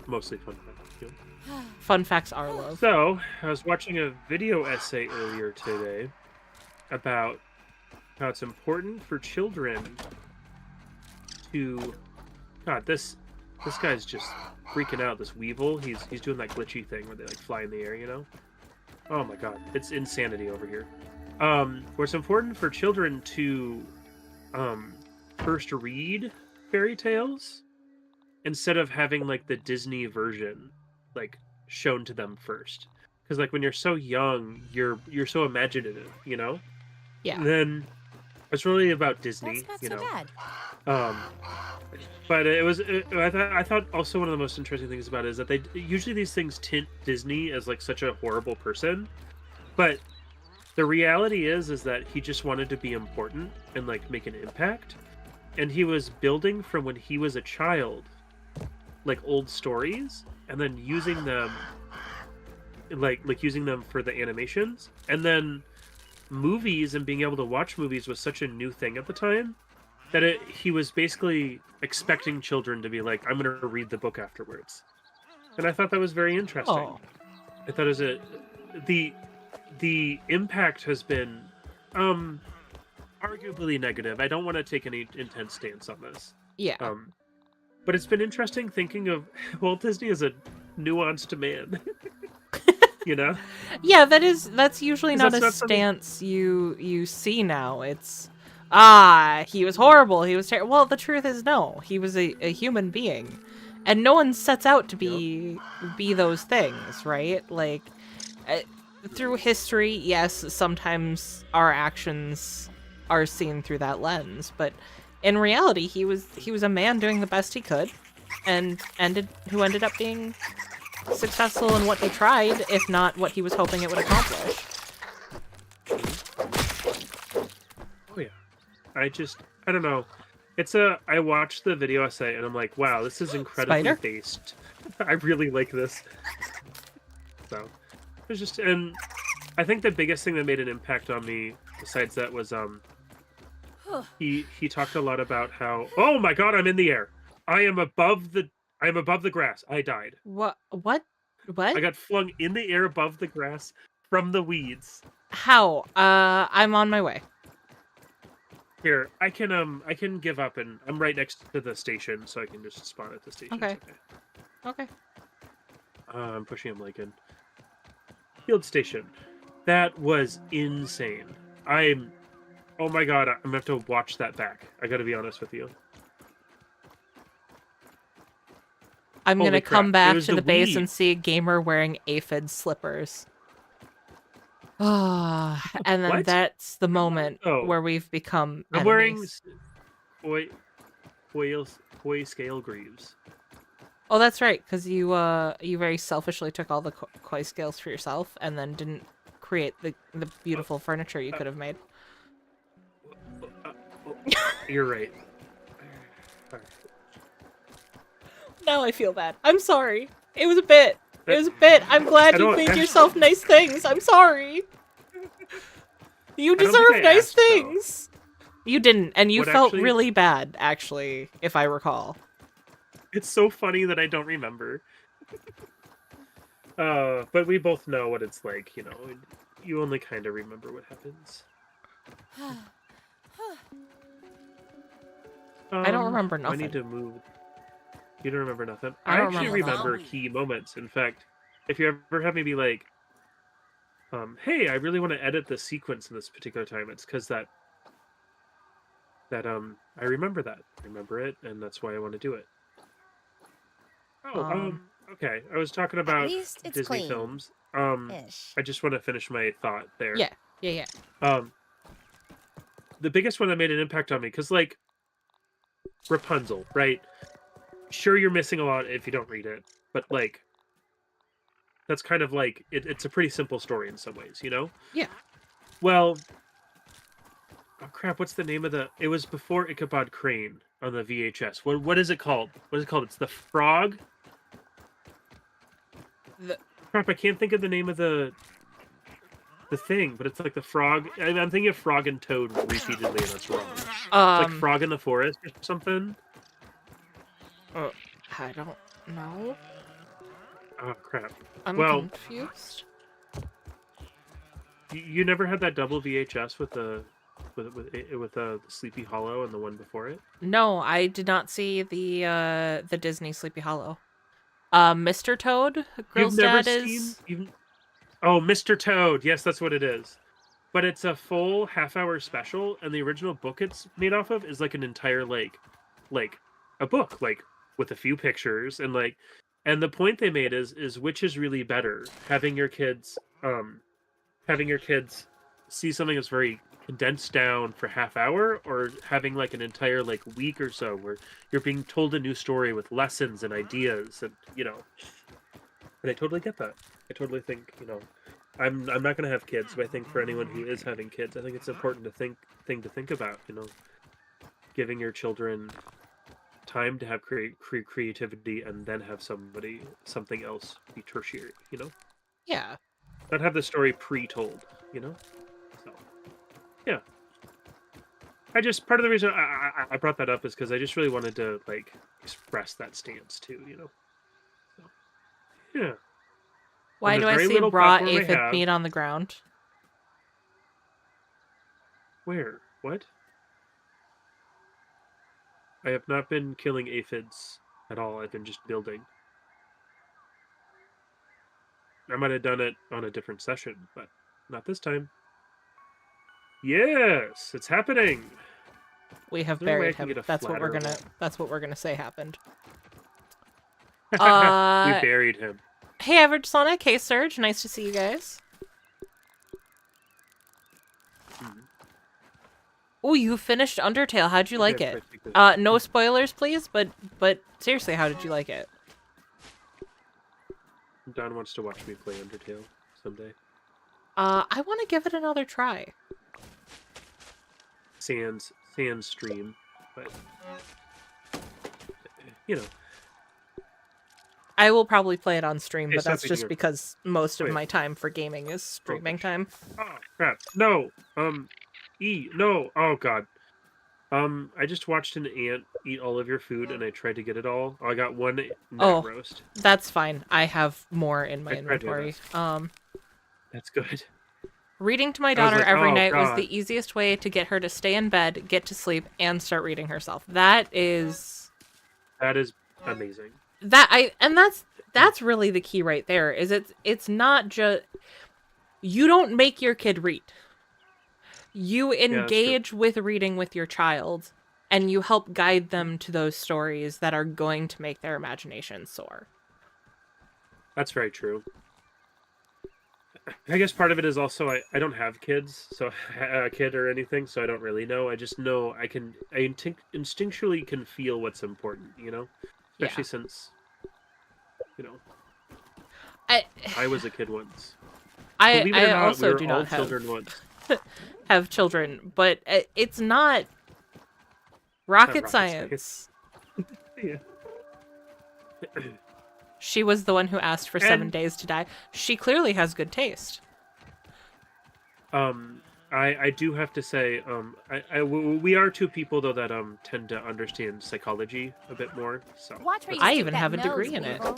Mostly fun facts. Yeah. Fun facts are love. So, I was watching a video essay earlier today about how it's important for children to... God, this guy's just freaking out, this weevil. He's doing that glitchy thing where they like fly in the air, you know? Oh my god, it's insanity over here. Where it's important for children to first read fairy tales instead of having like the Disney version like shown to them first, because like when you're so young you're so imaginative, you know. Yeah. Then it's really about Disney. That's not you so know. bad. But I thought also one of the most interesting things about it is that they usually these things tint Disney as like such a horrible person, but the reality is that he just wanted to be important and like make an impact, and he was building from when he was a child, like old stories, and then using them, like using them for the animations, and then movies, and being able to watch movies was such a new thing at the time that he was basically expecting children to be like, I'm going to read the book afterwards. And I thought that was very interesting. Oh. I thought it was the impact has been arguably negative. I don't want to take any intense stance on this. Yeah. But it's been interesting thinking of Walt Disney as a nuanced man. You know? Yeah, that's usually 'Cause not that's a not something- stance you see now. It's he was horrible, he was terrible. Well, the truth is no, he was a human being. And no one sets out to be those things, right? Like through history, yes, sometimes our actions are seen through that lens, but in reality, he was a man doing the best he could and who ended up being successful in what he tried, if not what he was hoping it would accomplish. Oh yeah. I don't know. I watched the video essay and I'm like, wow, this is incredibly Spider? based. I really like this. So, it's just, and I think the biggest thing that made an impact on me, besides that, was he talked a lot about how, oh my god, I'm in the air. I am above the grass. I died. What? I got flung in the air above the grass from the weeds. How? I'm on my way. Here, I can give up, and I'm right next to the station, so I can just spawn at the station. Okay. Okay. I'm pushing him like in field station. That was insane. Oh my god, I'm gonna have to watch that back. I gotta be honest with you. I'm Holy gonna crap, come it back was to the the base weed. and see a gamer wearing aphid slippers. Ah, and then What? that's the moment Oh. where we've become I'm wearing enemies. koi scale greaves. Oh, that's right, because you very selfishly took all the koi scales for yourself and then didn't create the beautiful furniture you could have made. You're right. Now I feel bad. I'm sorry. It was a bit. It was a bit. I'm glad you made yourself nice things. I'm sorry. You don't think deserve I nice asked, though. things. You didn't, and you What felt actually- really bad, actually, if I recall. It's so funny that I don't remember. But we both know what it's like, you know. You only kind of remember what happens. I don't remember I need nothing. to move. You don't remember nothing? I don't actually remember remember key moments. In fact, if you ever have me be like, hey, I really want to edit the sequence in this particular time, it's because that I remember that. I remember it, and that's why I want to do it. Oh, okay. I was talking about least it's Disney clean. films. Ish. I just want to finish my thought there. Yeah. The biggest one that made an impact on me, because like Rapunzel, right? Sure, you're missing a lot if you don't read it, but like that's kind of like it's a pretty simple story in some ways, you know? Yeah. Well, oh crap, what's the name of the? It was before Ichabod Crane on the VHS. What is it called? What is it called? It's the Frog. Crap, I can't think of the name of the thing, but it's like the frog. I'm thinking of Frog and Toad repeatedly, and that's wrong. It's like Frog in the Forest or something. I don't know. Oh crap! I'm Well, confused. You never had that double VHS with the Sleepy Hollow and the one before it? No, I did not see the Disney Sleepy Hollow. Mr. Toad, Girl's dad is. Oh, Mr. Toad. Yes, that's what it is. But it's a full half-hour special, and the original book it's made off of is like an entire like a book, like with a few pictures and like. And the point they made is which is really better, having your kids see something that's very condensed down for half hour, or having like an entire like week or so where you're being told a new story with lessons and ideas, and you know. And I totally get that. I totally think, you know, I'm not gonna have kids, but I think for anyone who is having kids, I think it's important to think about, you know, giving your children time to have creativity and then have something else be tertiary, you know? Yeah. Not have the story pre-told, you know? So, yeah. Part of the reason I brought that up is because I just really wanted to, like, express that stance, too, you know? So, yeah. Why And do the I very see little raw platform I aphid have- meat on the ground? Where? What? I have not been killing aphids at all. I've been just building. I might have done it on a different session, but not this time. Yes, it's happening. We have Is there a way I buried can him. get a That's what we're flatter gonna. one? That's what we're gonna say happened. We buried him. Hey, Average Sonic. Hey, Surge. Nice to see you guys. Oh, you finished Undertale. How'd you like it? No spoilers, please. But seriously, how did you like it? Don wants to watch me play Undertale someday. I want to give it another try. Sans stream, but you know. I will probably play it on stream, Hey, but stop that's eating just your- because most of Wait. my time for gaming is streaming time. Oh crap! No. No. Oh god. I just watched an ant eat all of your food, and I tried to get it all. I got one net roast. That's fine. I have more in my I tried to inventory. That's good. Reading to my I was daughter like, every oh, night was God. the easiest way to get her to stay in bed, get to sleep, and start reading herself. That is amazing. That's really the key right there. Is it's not just you don't make your kid read. You engage with reading with your child, and you help guide them to those stories that are going to make their imagination soar. That's very true. I guess part of it is also I don't have kids, so a kid or anything, so I don't really know. I just know I instinctually can feel what's important, you know? Especially since, you know, I was a kid once. Believe it or I not, also we were do all not children once. have children, but it's not rocket rocket science. Yeah. She was the one who asked for 7 days to die. She clearly has good taste. I do have to say, we are two people though that tend to understand psychology a bit more. So Watch where you I stick even that have a nose, degree in it. Weevil.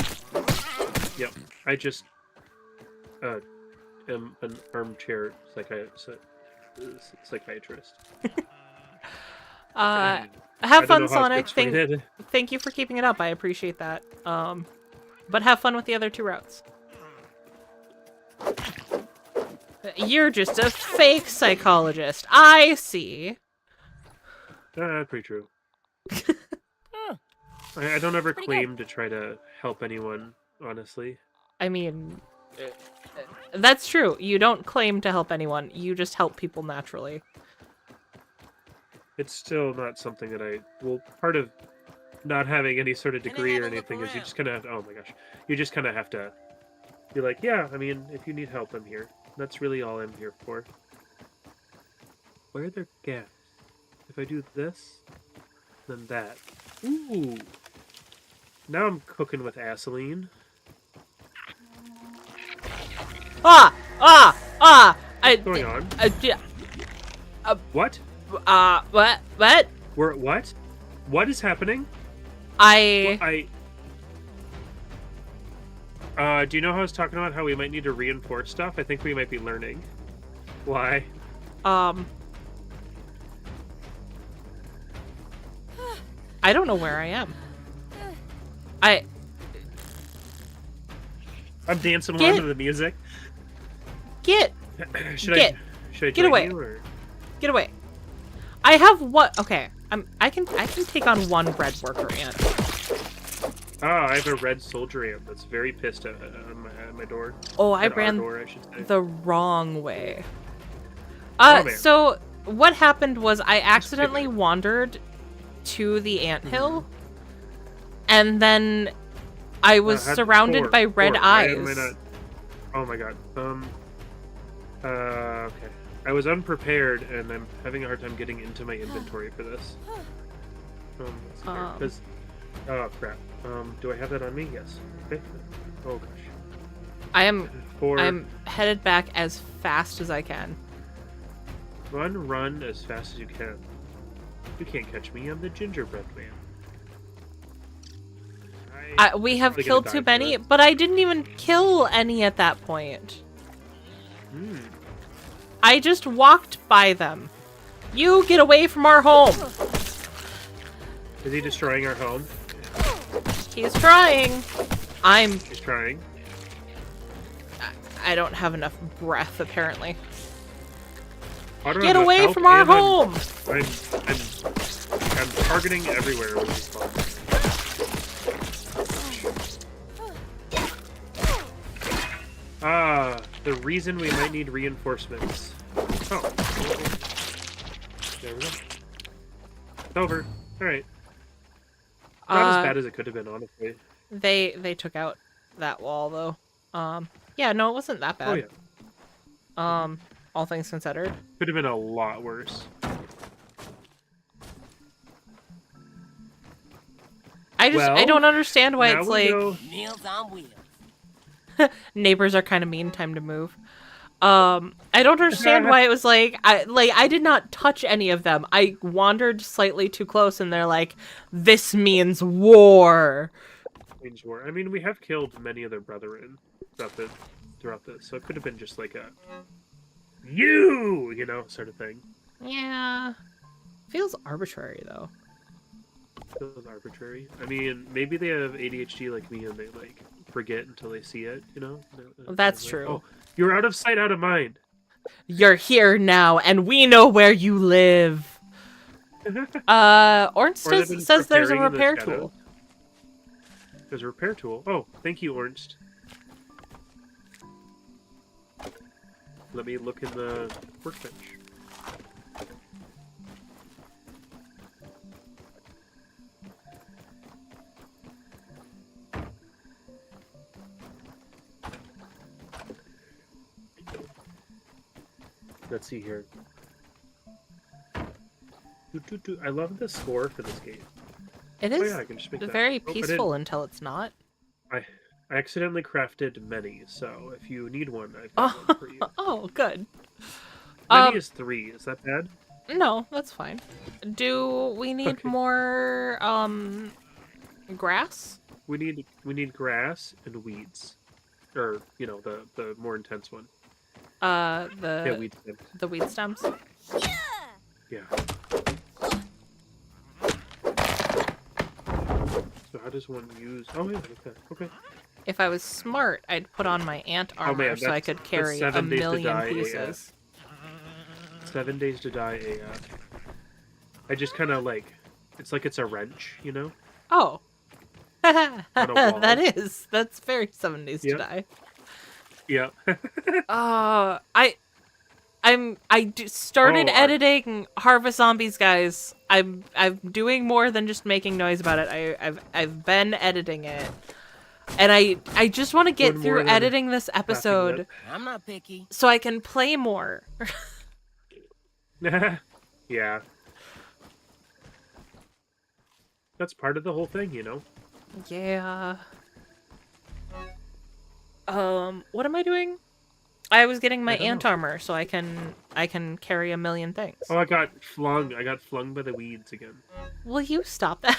Yep, I just am an armchair psychiatrist. Have fun, know how to Sonic. explain it. Thank you for keeping it up. I appreciate that. But have fun with the other two routes. You're just a fake psychologist. I see. Pretty true. I don't ever Pretty claim to try to help anyone, honestly. I mean, that's true. You don't claim to help anyone. You just help people naturally. It's still not something that part of not having any sort of degree or anything is you just kind of have to, oh my gosh, you just kind of have to be like, yeah, I mean, if you need help, I'm here. That's really all I'm here for. Where are there gaps? If I do this, then that. Ooh. Now I'm cooking with acetylene. What's going on? What? What? We're at what? What is happening? Do you know how I was talking about how we might need to reinforce stuff? I think we might be learning. Why? I don't know where I am. I'm dancing along to the music. Should I Get join away. you, or? Get away. I have what? Okay. I can take on one red worker ant. I have a red soldier ant that's very pissed at my door. Oh, I At our ran door, I should say. the wrong way. Man. So what happened was I accidentally wandered to the anthill, and then I was surrounded by red eyes. Why am I not... Oh my god. Okay. I was unprepared, and I'm having a hard time getting into my inventory for this. Let's see here. 'Cause- oh crap. Do I have that on me? Yes. Okay. Oh gosh. I'm headed back as fast as I can. Run as fast as you can. You can't catch me. I'm the gingerbread man. We have probably killed gonna too die for many, this. but I didn't even kill any at that point. I just walked by them. You get away from our home! Is he destroying our home? He's trying. He's trying. I don't have enough breath, apparently. I don't Get have away enough from our health, home! I'm targeting everywhere with these bombs. Ah, the reason we might need reinforcements. Oh. There we go. It's over. Alright. Not as bad as it could have been, honestly. They took out that wall, though. Yeah, no, it wasn't that bad. Oh, yeah. All things considered. Could have been a lot worse. I don't understand why it's like Meals on wheels. neighbors are kind of mean, time to move. I don't understand why it was like I did not touch any of them. I wandered slightly too close and they're like, this means war. I mean, we have killed many of their brethren throughout this, so it could have been just like a you know, sort of thing. Yeah. Feels arbitrary though. Feels arbitrary. I mean, maybe they have ADHD like me and they like forget until they see it, you know? That's like, true. Oh, you're out of sight, out of mind. You're here now, and we know where you live. Orange says there's a repair tool. There's a repair tool. Oh, thank you, Ernst. Let me look in the workbench. Let's see here. I love the score for this game. It is I can just make that. very peaceful until it's not. I accidentally crafted many, so if you need one, I've got one for you. Oh, good. Many is 3. Is that bad? No, that's fine. Do we need more grass? We need grass and weeds, or you know the more intense one. The weed stems. The weed stems. Yeah. So how does one use? Oh yeah, okay. If I was smart, I'd put on my ant armor so I could carry a million pieces. 7 days to die AF. I just kind of like, it's like it's a wrench, you know? Oh. That's That's very 7 days to die. Yeah. I started editing Harvest Zombies, guys. I'm doing more than just making noise about it. I've been editing it. And I just want to get through editing this episode. I'm not picky. So I can play more. Yeah. That's part of the whole thing, you know? Yeah. What am I doing? I was getting my ant armor so I can carry a million things. Oh, I got flung by the weeds again. Will you stop that?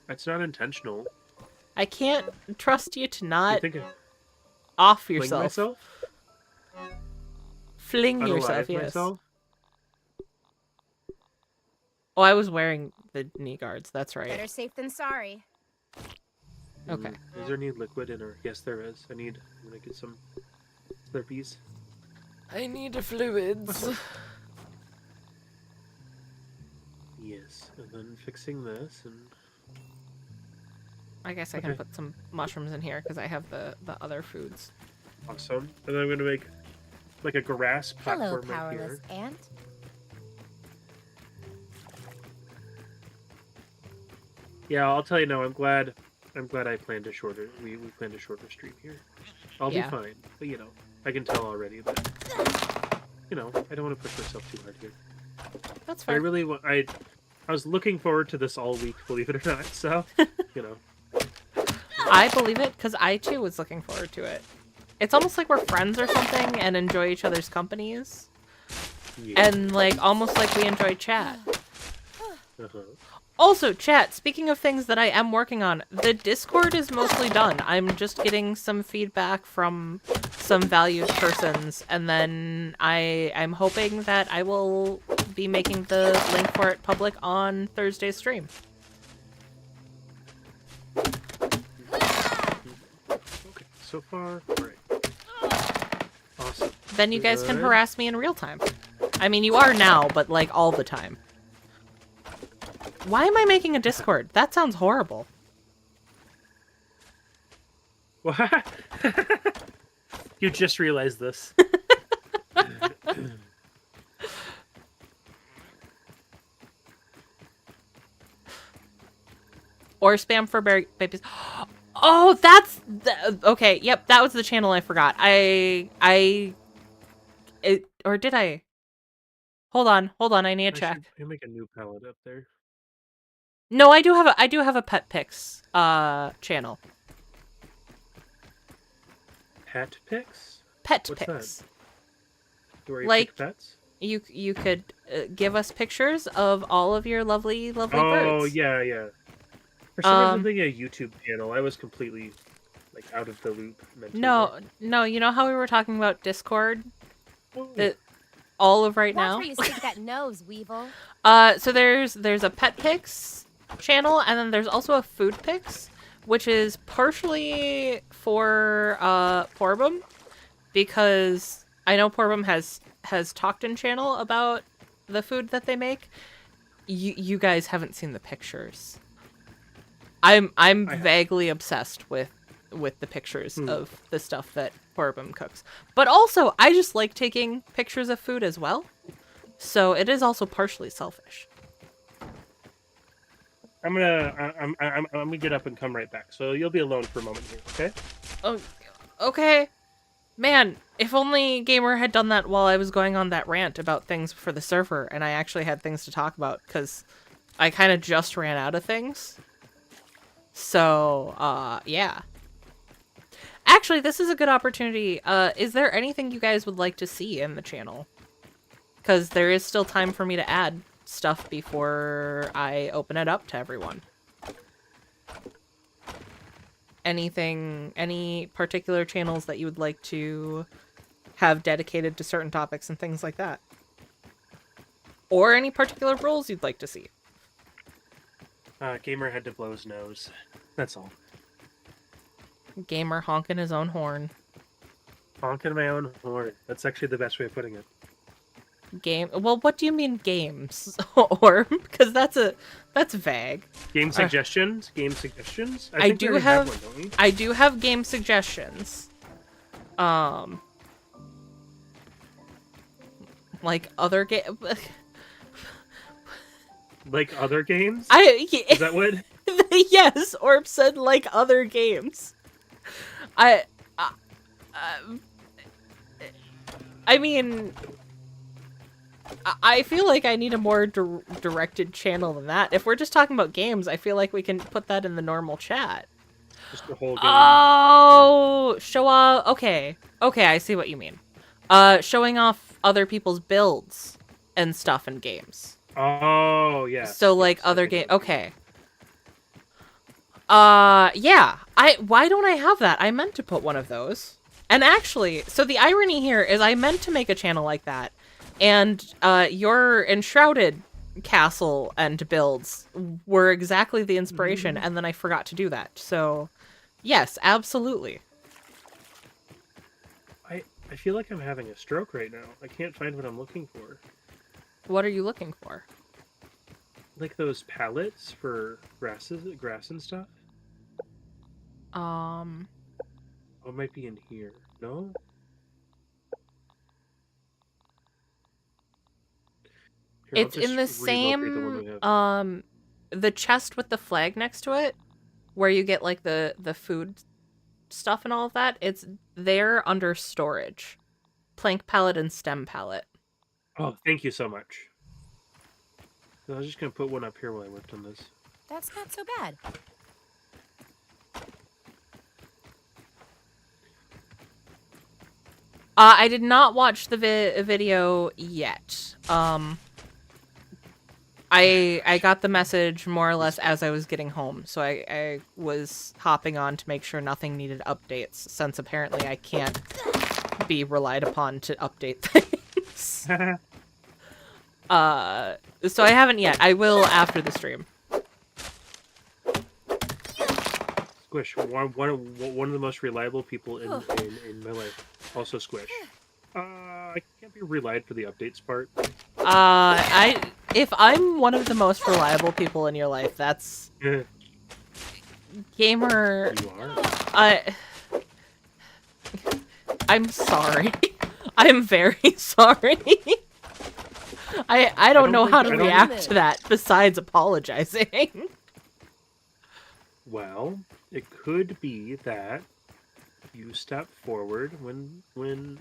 That's not intentional. I can't trust you to not You think off fling yourself. myself? Fling yourself, Unalive yes. myself? Oh, I was wearing the knee guards. That's right. Better safe than sorry. Okay. Is there any liquid in her? Yes, there is. I'm gonna get some Slurpees. I need the fluids. Yes, and then fixing this and. I guess I can put some mushrooms in here because I have the other foods. Awesome. And then I'm gonna make like a grass Hello, platform right powerless here. ant. Yeah, I'll tell you now. I'm glad I planned a shorter. We planned a shorter stream here. I'll be fine, but you know, I can tell already that you know I don't want to push myself too hard here. That's fine. I really want. I was looking forward to this all week, believe it or not. So you know. I believe it because I too was looking forward to it. It's almost like we're friends or something and enjoy each other's companies. Yeah. And like almost like we enjoy chat. Also, chat, speaking of things that I am working on, the Discord is mostly done. I'm just getting some feedback from some valued persons, and then I'm hoping that I will be making the link for it public on Thursday's stream. Okay, so far, great. Awesome. Then you guys can Good. harass me in real time. I mean, you are now, but like all the time. Why am I making a Discord? That sounds horrible. What? You just realized this. Or spam for babies. Oh, that's okay. Yep, that was the channel I forgot. Or did I? Hold on. I need to check. I make a new palette up there. No, I do have a pet pics channel. Pet pics? Pet What's pics. Where you Like, pick pets? You could give us pictures of all of your lovely birds. Oh, yeah. For some reason, being a YouTube channel, I was completely like out of the loop. No, you know how we were talking about Discord? Oh. All of right Watch now. where you stick that nose, Weevil. So there's a pet pics channel, and then there's also a food pics, which is partially for Porbum, because I know Porbum has talked in channel about the food that they make. You guys haven't seen the pictures. I'm vaguely obsessed with the pictures of the stuff that Porbum cooks. But also, I just like taking pictures of food as well. So it is also partially selfish. I'm gonna get up and come right back. So you'll be alone for a moment here, okay? Oh, okay. Man, if only Gamer had done that while I was going on that rant about things for the server, and I actually had things to talk about, because I kind of just ran out of things. So, yeah. Actually, this is a good opportunity. Is there anything you guys would like to see in the channel? Because there is still time for me to add stuff before I open it up to everyone. Any particular channels that you would like to have dedicated to certain topics and things like that? Or any particular roles you'd like to see? Gamer had to blow his nose. That's all. Gamer honking his own horn. Honking my own horn. That's actually the best way of putting it. Well, what do you mean games? Or because that's vague. Game suggestions? Game suggestions? I think we do already have one, don't we? I do have game suggestions. Like other game. Like other games? Is that what? Yes, Orb said like other games. I mean, I feel like I need a more directed channel than that. If we're just talking about games, I feel like we can put that in the normal chat. Just the whole game. Oh, show off. Okay, I see what you mean. Showing off other people's builds and stuff in games. Oh, yeah. So, like, other game. Okay. Yeah. Why don't I have that? I meant to put one of those. And actually, so the irony here is I meant to make a channel like that. And, your Enshrouded castle and builds were exactly the inspiration, and then I forgot to do that. So, yes, absolutely. I feel like I'm having a stroke right now. I can't find what I'm looking for. What are you looking for? Like those pallets for grass and stuff? Oh, it might be in here. No? Here, It's in the same, the chest with the flag next to it, where you get, like, the food stuff and all of that. It's there under storage. Plank pallet and stem pallet. Oh, thank you so much. I was just going to put one up here while I worked on this. That's not so bad. I did not watch the video yet. I got the message more or less as I was getting home, so I was hopping on to make sure nothing needed updates, since apparently I can't be relied upon to update things. So I haven't yet. I will after the stream. Squish, one of the most reliable people in my life. Also Squish. I can't be relied for the updates part. If I'm one of the most reliable people in your life, that's Gamer. You are. I'm sorry. I'm very sorry. I don't know how to react to that besides apologizing. Well, it could be that you step forward when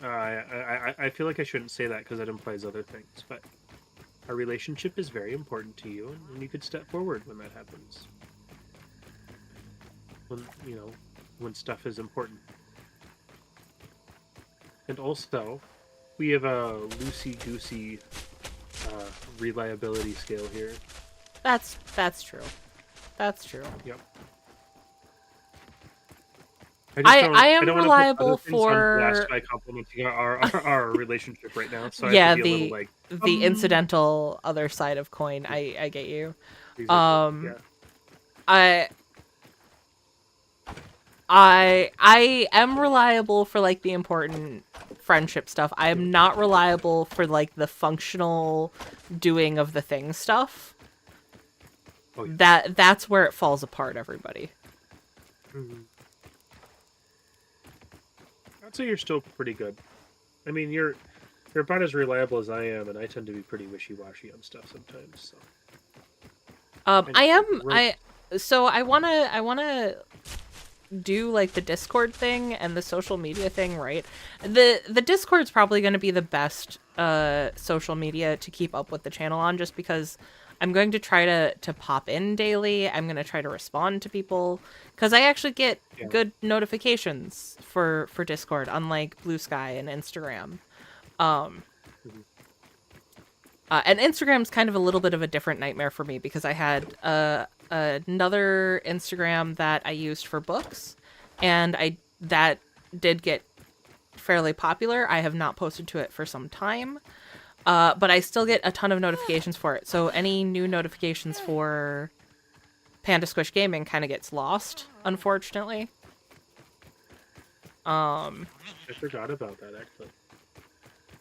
I feel like I shouldn't say that because that implies other things, but our relationship is very important to you, and you could step forward when that happens. When stuff is important. And also, we have a loosey-goosey reliability scale here. That's true. That's true. Yep. I am don't wanna put reliable other things on for blast by complimenting our relationship right now. So I yeah, have to be a little, like, the incidental other side of coin. I get you. yeah. I am reliable for like the important friendship stuff. I am not reliable for like the functional doing of the thing stuff. Oh, yeah. That's where it falls apart, everybody. Mm-hmm. I'd say you're still pretty good. I mean, you're about as reliable as I am, and I tend to be pretty wishy-washy on stuff sometimes. So. So I wanna do like the Discord thing and the social media thing, right? The Discord's probably going to be the best social media to keep up with the channel on, just because I'm going to try to pop in daily. I'm going to try to respond to people because I actually get good notifications for Discord, unlike Blue Sky and Instagram. And Instagram's kind of a little bit of a different nightmare for me because I had another Instagram that I used for books, and that did get fairly popular. I have not posted to it for some time, but I still get a ton of notifications for it. So any new notifications for PandasquishGaming kind of gets lost, unfortunately. I forgot about that, actually.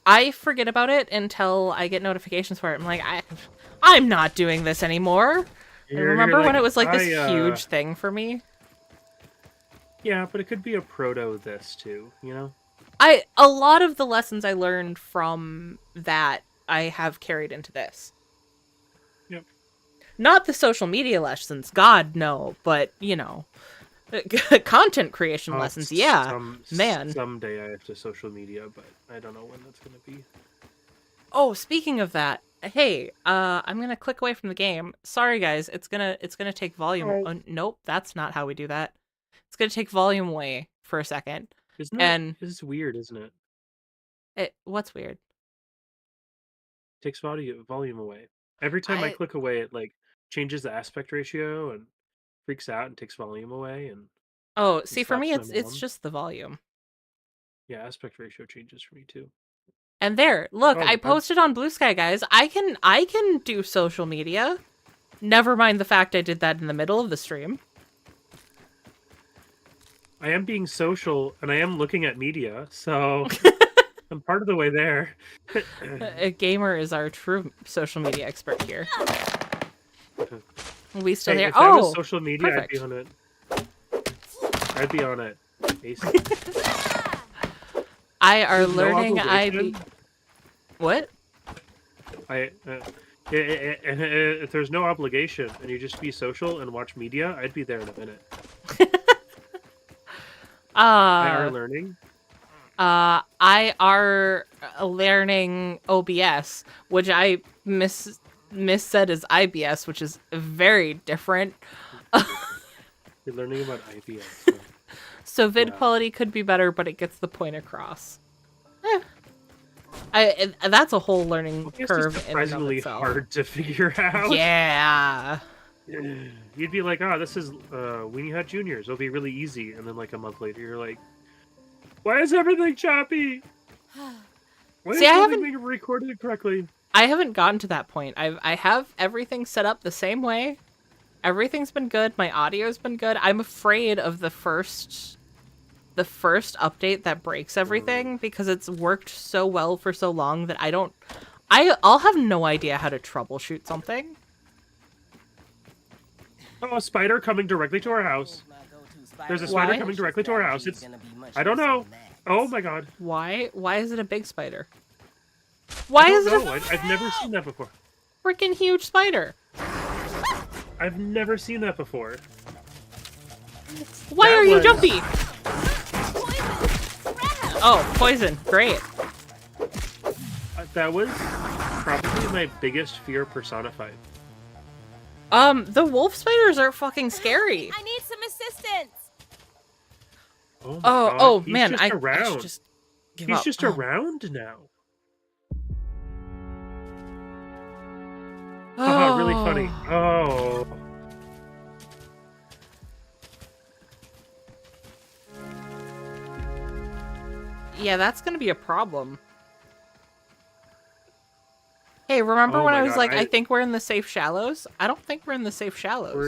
I forget about it until I get notifications for it. I'm like, I'm not doing this anymore. I remember when it was like this huge thing for me? Yeah, but it could be a proto this too, you know? A lot of the lessons I learned from that I have carried into this. Yep. Not the social media lessons, God no, but you know, content creation lessons, yeah. Man. Someday I have to social media, but I don't know when that's gonna be. Oh, speaking of that, hey, I'm gonna click away from the game. Sorry guys, it's gonna take volume. Oh, nope, that's not how we do that. It's gonna take volume away for a second. Isn't it? It's weird, isn't it? What's weird? It takes volume away. Every time I click away, it like changes the aspect ratio and freaks out and takes volume away. And oh, see, for me it's just the volume. Yeah, aspect ratio changes for me too. And there, look, I posted on Blue Sky, guys. I can do social media. Never mind the fact I did that in the middle of the stream. I am being social, and I am looking at media, so I'm part of the way there. A gamer is our true social media expert here. We still here. If I was social media, perfect. I'd be on it. Learning IB. What? If there's no obligation and you just be social and watch media, I'd be there in a minute. I are learning. I are learning OBS, which I missaid as IBS, which is very different. You're learning about IBS. So vid quality could be better, but it gets the point across. That's a whole learning It's curve just in and of surprisingly itself. hard to figure out. Yeah. You'd be like, oh, this is Weenie Hut Juniors. It'll be really easy. And then like a month later, you're like, why is everything choppy? Why See, is I nothing haven't- being recorded correctly? I haven't gotten to that point. I have everything set up the same way. Everything's been good. My audio's been good. I'm afraid of the first update that breaks everything because it's worked so well for so long that I'll have no idea how to troubleshoot something. Oh, a spider coming directly to our house. There's a spider Why? coming directly to our house. I don't know. Oh my god. Why is it a big spider? Why is it No, a I've never seen that before. freaking huge spider? I've never seen that before. Why That are you was- jumpy? Oh, poison. Great. That was probably my biggest fear personified. The wolf spiders are fucking scary. I need some assistance. Oh, my Oh, god. oh He's man, just I around. should just give He's up. just Oh. around now. Haha, really funny. Oh. Yeah, that's gonna be a problem. Hey, remember Oh when my I was God, like, I I- think we're in the safe shallows? I don't think we're in the safe shallows. We're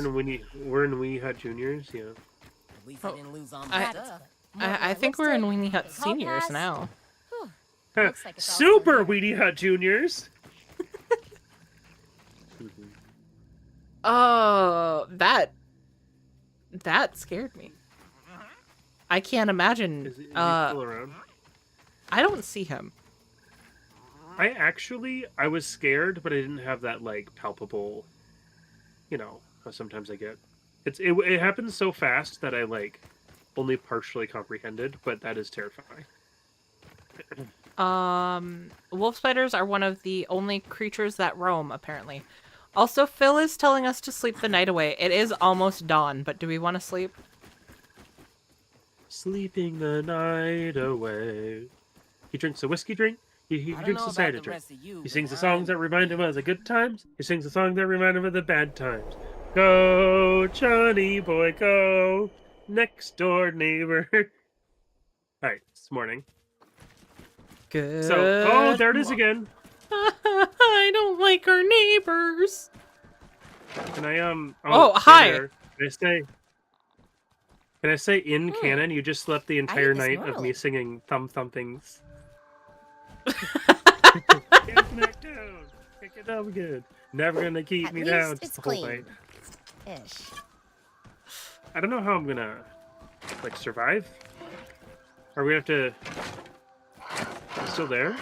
in Weenie Hut Juniors, yeah. At least I didn't lose on I- that. I think we're in Weenie Hut Seniors pass. now. Looks like it's all Super still Weenie Hut Juniors. Oh, that scared me. I can't imagine. Is he still around? I don't see him. I was scared, but I didn't have that like palpable, you know, how sometimes I get. It happens so fast that I like only partially comprehended, but that is terrifying. Wolf spiders are one of the only creatures that roam, apparently. Also, Phil is telling us to sleep the night away. It is almost dawn, but do we want to sleep? Sleeping the night away. He drinks a whiskey drink. He I don't drinks know a about cider the drink. rest of you, He but sings the I'm- songs that remind him of the good times. He sings the songs that remind him of the bad times. Go, Johnny boy, go. Next door neighbor. All right, it's morning. Good. So, oh, there it is again. I don't like our neighbors. Can I Oh, hey hi. there. Can I say in canon you just slept the entire this night of normally. me singing thumb thumpings? Get back down. Kick it up good. Never gonna keep At me least down. it's the whole clean. night. Ish. I don't know how I'm gonna like survive. Are we have to still there?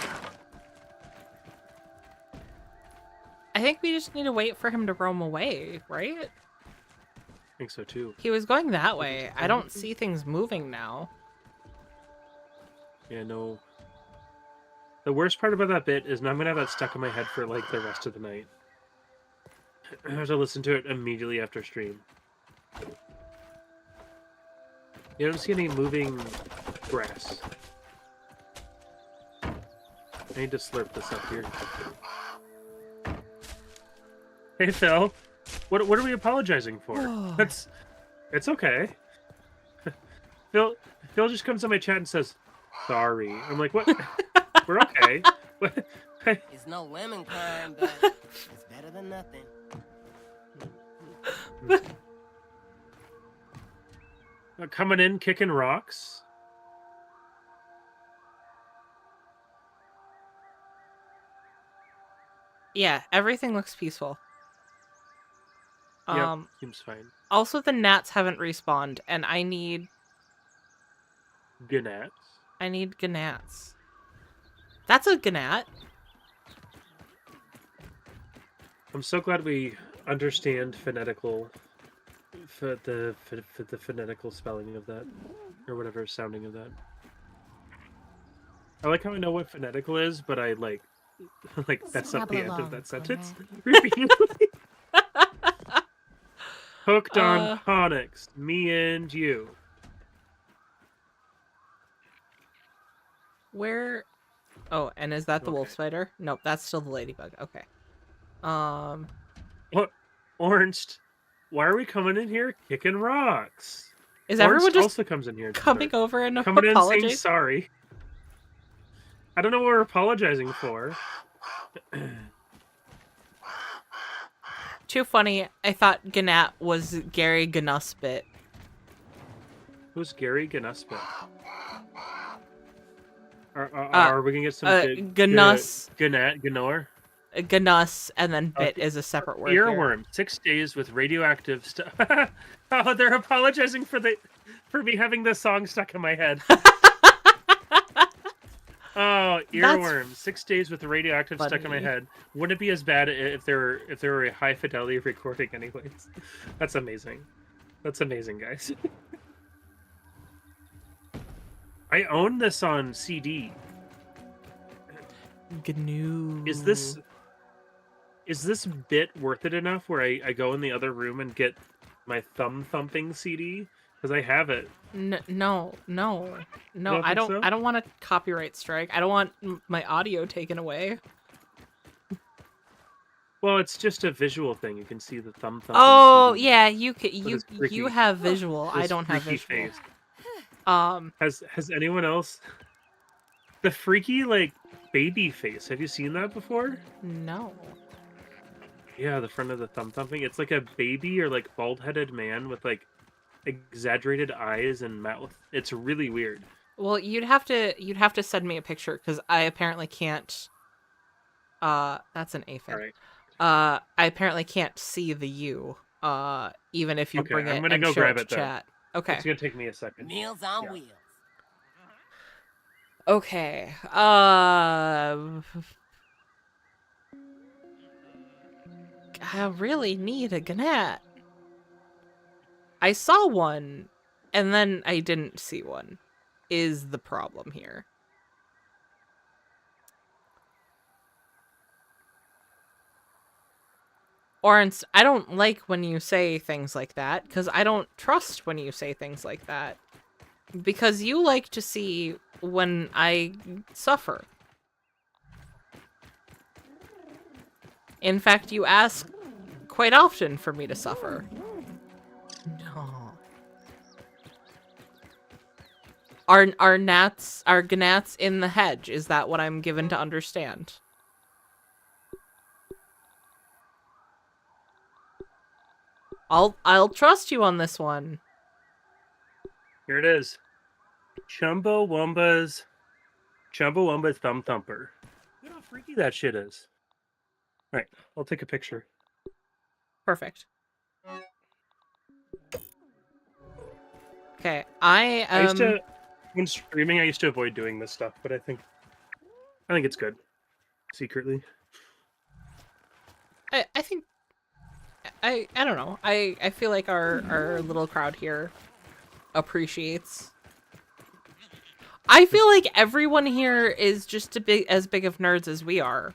I think we just need to wait for him to roam away, right? I think so too. He was going that way. I don't see things moving now. Yeah, no. The worst part about that bit is now I'm gonna have that stuck in my head for like the rest of the night. I have to listen to it immediately after stream. You don't see any moving grass. I need to slurp this up here. Hey Phil, what are we apologizing for? It's okay. Phil just comes on my chat and says, "Sorry." I'm like, "What? We're okay." What? It's no lemon crime, but it's better than nothing. Coming in, kicking rocks. Yeah, everything looks peaceful. Yeah, seems fine. Also the gnats haven't respawned, and I need Gnats. gnats. That's a gnat. I'm so glad we understand phonetical, the phonetical spelling of that, or whatever sounding of that. I like how I know what phonetical is, but I like that's not the end of that sentence. Repeatedly. Hooked on phonics, me and you. Where? Oh, and is that the wolf Okay. spider? Nope, that's still the ladybug. Okay. What? Orange, why are we coming in here kicking rocks? Is Orange everyone just also comes in here. to coming start. over and Coming in saying apologizing? sorry. I don't know what we're apologizing for. Too funny. I thought Gnat was Gary Gnuspit. Who's Gary Gnuspit? Are we gonna get some Gnus, Gnor? Gnus, and then bit is a separate word here. Earworm. 6 days with radioactive stuff. Oh, they're apologizing for me having this song stuck in my head. Oh, earworm. 6 days with radioactive stuck in my funny. head. Wouldn't it be as bad if there were a high fidelity recording, anyways? That's amazing. That's amazing, guys. I own this on CD. GNU. Is this bit worth it enough where I go in the other room and get my thumb thumping CD? Because I have it. No. don't I think don't. so? I don't want a copyright strike. I don't want my audio taken away. Well, it's just a visual thing. You can see the thumb thumping. Oh CD yeah, with his you freaky- have visual. I this don't have freaky visual. face. Has anyone else? The freaky like baby face. Have you seen that before? No. Yeah, the front of the thumb thumping. It's like a baby or like bald-headed man with like exaggerated eyes and mouth. It's really weird. Well, you'd have to send me a picture because I apparently can't. That's an aphid. All right. I apparently can't see the U. Even if you Okay, bring I'm it gonna and go show grab it it to then. chat. Okay. It's gonna take me a second. Meals on Yeah. wheels. Okay. I really need a gnat. I saw one, and then I didn't see one. Is the problem here? Orange, I don't like when you say things like that, because I don't trust when you say things like that. Because you like to see when I suffer. In fact, you ask quite often for me to suffer. No. Are gnats in the hedge? Is that what I'm given to understand? I'll trust you on this one. Here it is. Chumbawamba's thumb thumper. Look how freaky that shit is. All right, I'll take a picture. Perfect. Okay, I used to, when streaming, I used to avoid doing this stuff, but I think it's good. Secretly. I think I don't know. I feel like our little crowd here appreciates. I feel like everyone here is just as big of nerds as we are.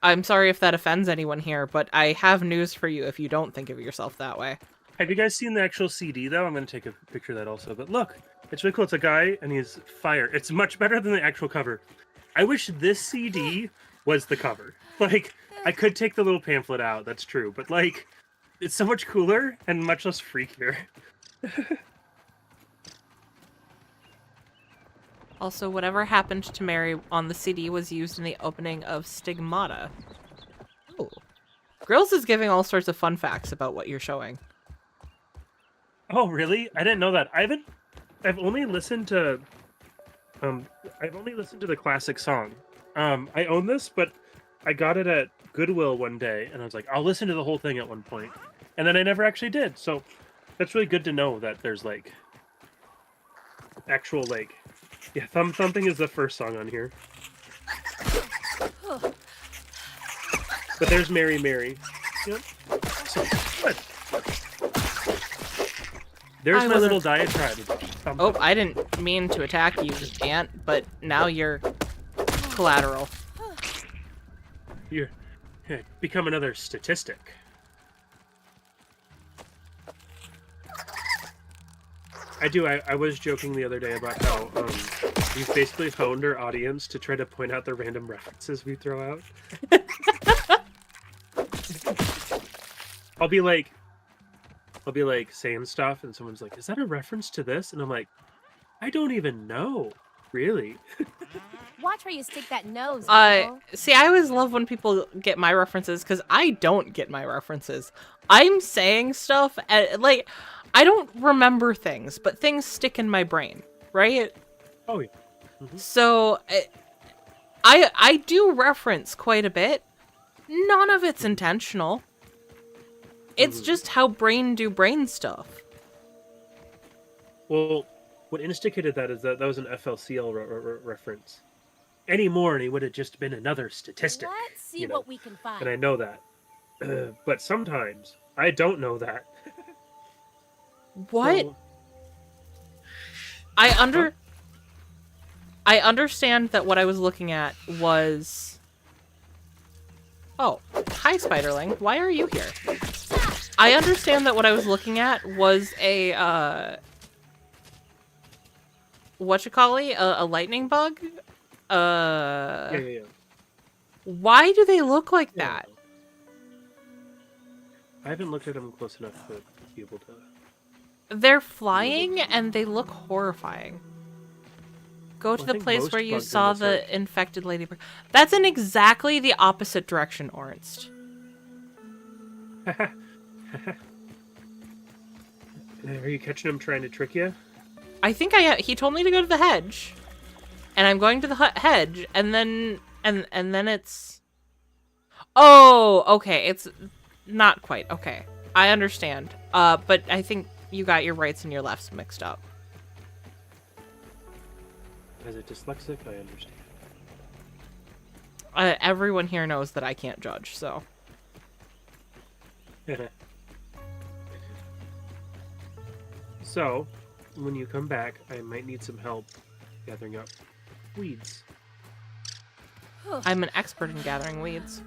I'm sorry if that offends anyone here, but I have news for you if you don't think of yourself that way. Have you guys seen the actual CD, though? I'm going to take a picture of that also. But look, it's really cool. It's a guy, and he's fire. It's much better than the actual cover. I wish this CD was the cover. Like, I could take the little pamphlet out, that's true. But, like, it's so much cooler and much less freakier. Also, whatever happened to Mary on the CD was used in the opening of Stigmata. Ooh. Grills is giving all sorts of fun facts about what you're showing. Oh, really? I didn't know that. I've only listened to the classic song. I own this, but I got it at Goodwill one day, and I was like, I'll listen to the whole thing at one point. And then I never actually did. So that's really good to know that there's like actual like, yeah, Thumb Thumping is the first song on here. But there's Mary Mary. Yep. So, good. There's my little diatribe. Oh, I didn't mean to attack you, Ant, but now you're collateral. You're become another statistic. I do. I was joking the other day about how we've basically honed our audience to try to point out the random references we throw out. I'll be like saying stuff, and someone's like, "Is that a reference to this?" And I'm like, "I don't even know, really." Watch where you stick that nose. See, I always love when people get my references because I don't get my references. I'm saying stuff like I don't remember things, but things stick in my brain, right? Oh yeah. Mm-hmm. So I do reference quite a bit. None of it's intentional. It's just how brain do brain stuff. Well, what instigated that is that was an FLCL reference. Anymore, and he would have just been another statistic. Let's see you know? what we can find. And I know that. But sometimes I don't know that. What? So... I understand that what I was looking at was... Oh, hi Spiderling. Why are you here? I understand that what I was looking at was a, whatchamacallit? A lightning bug? Yeah. Why do they look like that? I haven't looked at them close enough to be able to... They're flying and they look horrifying. Go to the place where you saw the infected ladybird. That's in exactly the opposite direction, Ornst. Are you catching him trying to trick you? I think he told me to go to the hedge. And I'm going to the hedge, and then it's... Oh, okay, it's not quite. Okay, I understand. But I think you got your rights and your lefts mixed up. As a dyslexic, I understand. Everyone here knows that I can't judge, so... So, when you come back, I might need some help gathering up weeds. I'm an expert in gathering weeds.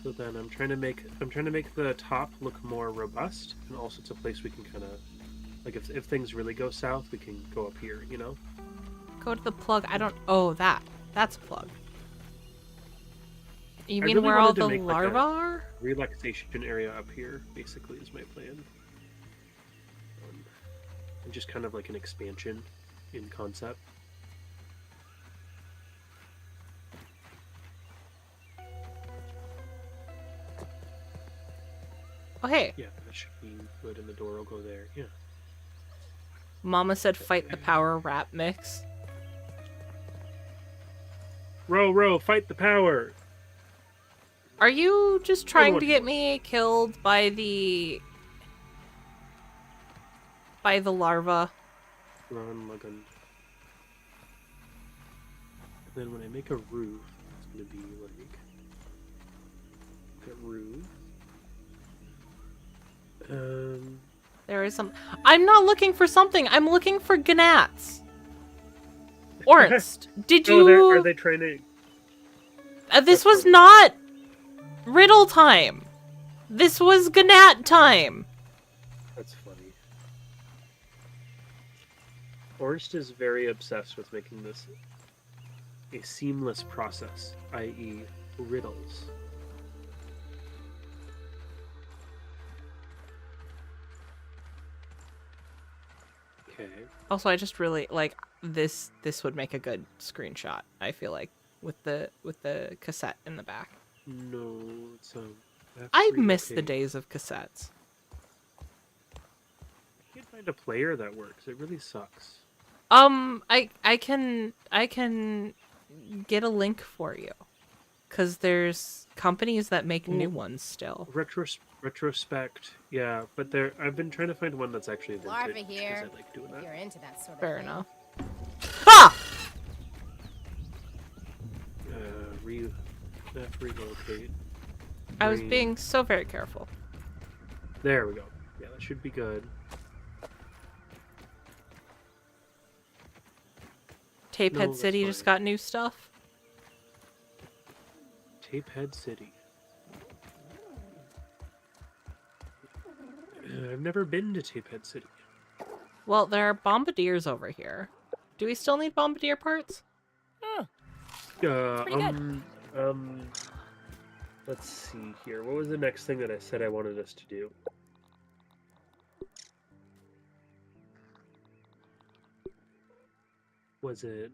So then I'm trying to make the top look more robust, and also it's a place we can kind of, like, if things really go south, we can go up here, you know? Go to the plug. I don't... Oh, that's a plug. You mean really where all wanted to the make, like, larvae are? Relaxation area up here, basically, is my plan. And just kind of like an expansion in concept. Oh, hey. Yeah, that should be good, and the door will go there. Yeah. Mama said fight the power rap mix. Row, fight the power! Are you just trying to get me killed by the larva? Run, Lugand. And then when I make a roof, it's gonna be like a roof. There is some... I'm not looking for something. I'm looking for gnats. Ornst, did you... Oh, are they trying to... this was not riddle time. This was gnat time. That's funny. Ornst is very obsessed with making this a seamless process, i.e. riddles. Okay. Also, I just really like this would make a good screenshot, I feel like, with the cassette in the back. No, it's I miss the days of cassettes. I can't find a player that works. It really sucks. I can get a link for you, cause there's companies that make new ones still. Retrospect, yeah, but I've been trying to find one that's actually vintage. Larva here. I like doing that. You're into that sort of Fair thing. enough. Ha! Relocate. I was being so very careful. There we go. Yeah, that should be good. Tapehead City just got new stuff. Tapehead City. I've never been to Tapehead City. Well, there are bombardiers over here. Do we still need bombardier parts? Pretty good. Let's see here. What was the next thing that I said I wanted us to do? Was it?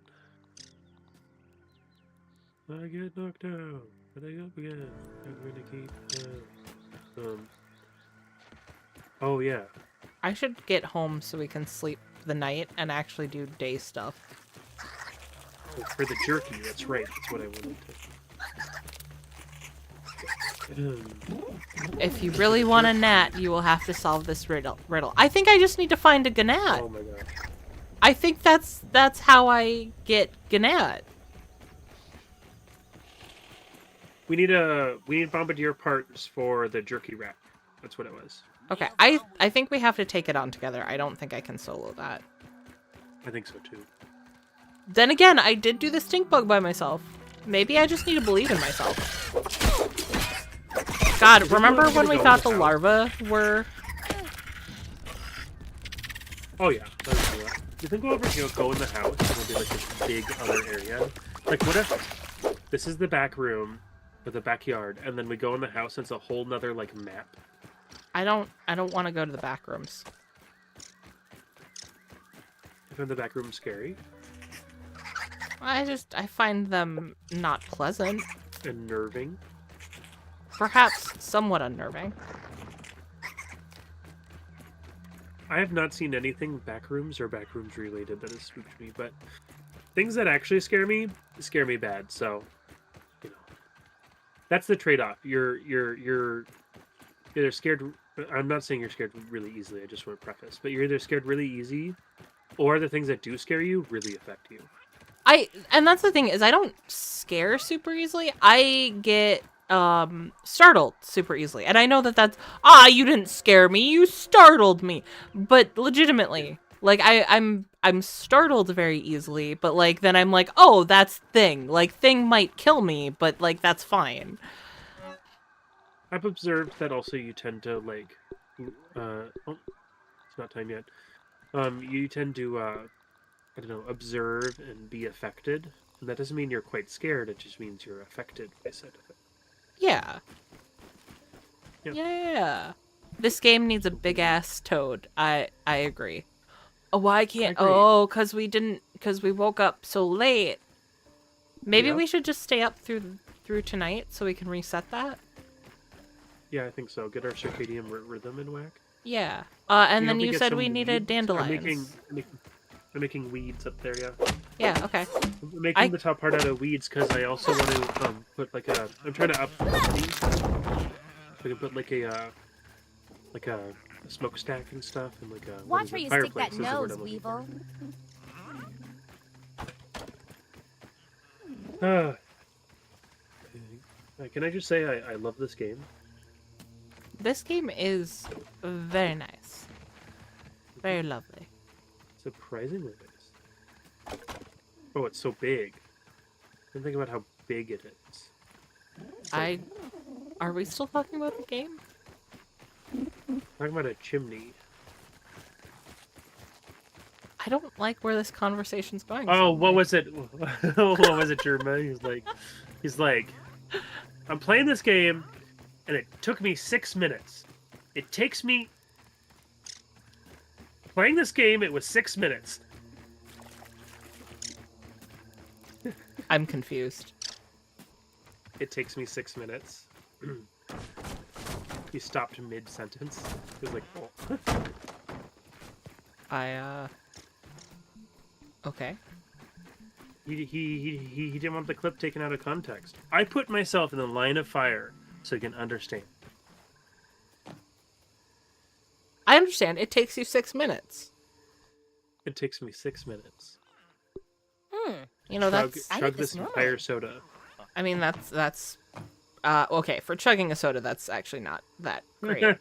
I get knocked out, but I up again. I'm gonna keep. Oh yeah. I should get home so we can sleep the night and actually do day stuff. For the jerky, that's right. That's what I wanted to. If you really want a gnat, you will have to solve this riddle. I think I just need to find a gnat. Oh my god. I think that's how I get gnat. We need bombardier parts for the jerky rack. That's what it was. Okay, I think we have to take it on together. I don't think I can solo that. I think so too. Then again, I did do the stink bug by myself. Maybe I just need to believe in myself. God, remember when we thought the larvae were... Oh yeah. You think we'll ever go in the house and it'll be like this big other area? Like what if this is the back room or the backyard and then we go in the house and it's a whole nother like map? I don't want to go to the back rooms. I find the back room scary. I find them not pleasant. Unnerving. Perhaps somewhat unnerving. I have not seen anything backrooms or backrooms related that has spooked me, but things that actually scare me bad. So, you know, that's the trade-off. You're either scared. I'm not saying you're scared really easily. I just want to preface, but you're either scared really easy, or the things that do scare you really affect you. And that's the thing is I don't scare super easily. I get startled super easily. And I know that's you didn't scare me, you startled me. But legitimately, like I'm startled very easily, but like then I'm like, oh, that's Thing. Like Thing might kill me, but like that's fine. I've observed that also you tend to like it's not time yet. You tend to I don't know, observe and be affected. And that doesn't mean you're quite scared, it just means you're affected by said effect. Yeah. Yep. Yeah. This game needs a big ass toad. I agree. Oh, why can't? Oh, because we woke up so late. Maybe we should just stay up through tonight so we can reset that. Yeah, I think so. Get our circadian rhythm in whack. Yeah. And then we you get said some we needed weeds? dandelions. I'm making weeds up there, yeah. Yeah, okay. I'm making the top part out of weeds because I also want to put like a. I'm trying to up these. So I can put like a smokestack and stuff and like a. Watch where you stick fireplace that is the word nose, I'm looking for. Weevil. Can I just say I love this game? This game is very nice. Very lovely. Surprisingly nice. Oh, it's so big. I'm thinking about how big it is. Are we still talking about the game? Talking about a chimney. I don't like where this conversation's going. Oh, what was it? What was it, Jerma? He's like, I'm playing this game, and it took me 6 minutes. It takes me... Playing this game, it was 6 minutes. I'm confused. It takes me 6 minutes. He stopped mid-sentence. He was like, oh. Okay. He didn't want the clip taken out of context. I put myself in the line of fire so you can understand. I understand. It takes you 6 minutes. It takes me 6 minutes. You know, Chug this this normally. entire soda. I mean, that's okay, for chugging a soda, that's actually not that great.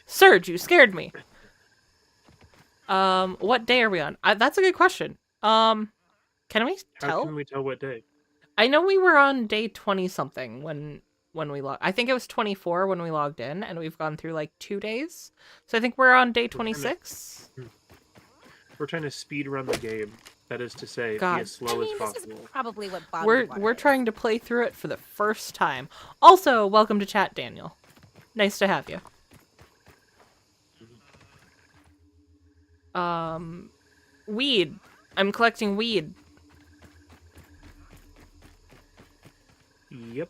Serge, you scared me. What day are we on? That's a good question. Can we How tell? can we tell what day? I know we were on day 20 something when when we log. I think it was 24 when we logged in, and we've gone through like 2 days. So I think we're on day 26. We're trying to speed run the game. That is to say, God. be as slow as This is possible. probably what bottled water We're is. trying to play through it for the first time. Also, welcome to chat, Daniel. Nice to have you. Weed. I'm collecting weed. Yep.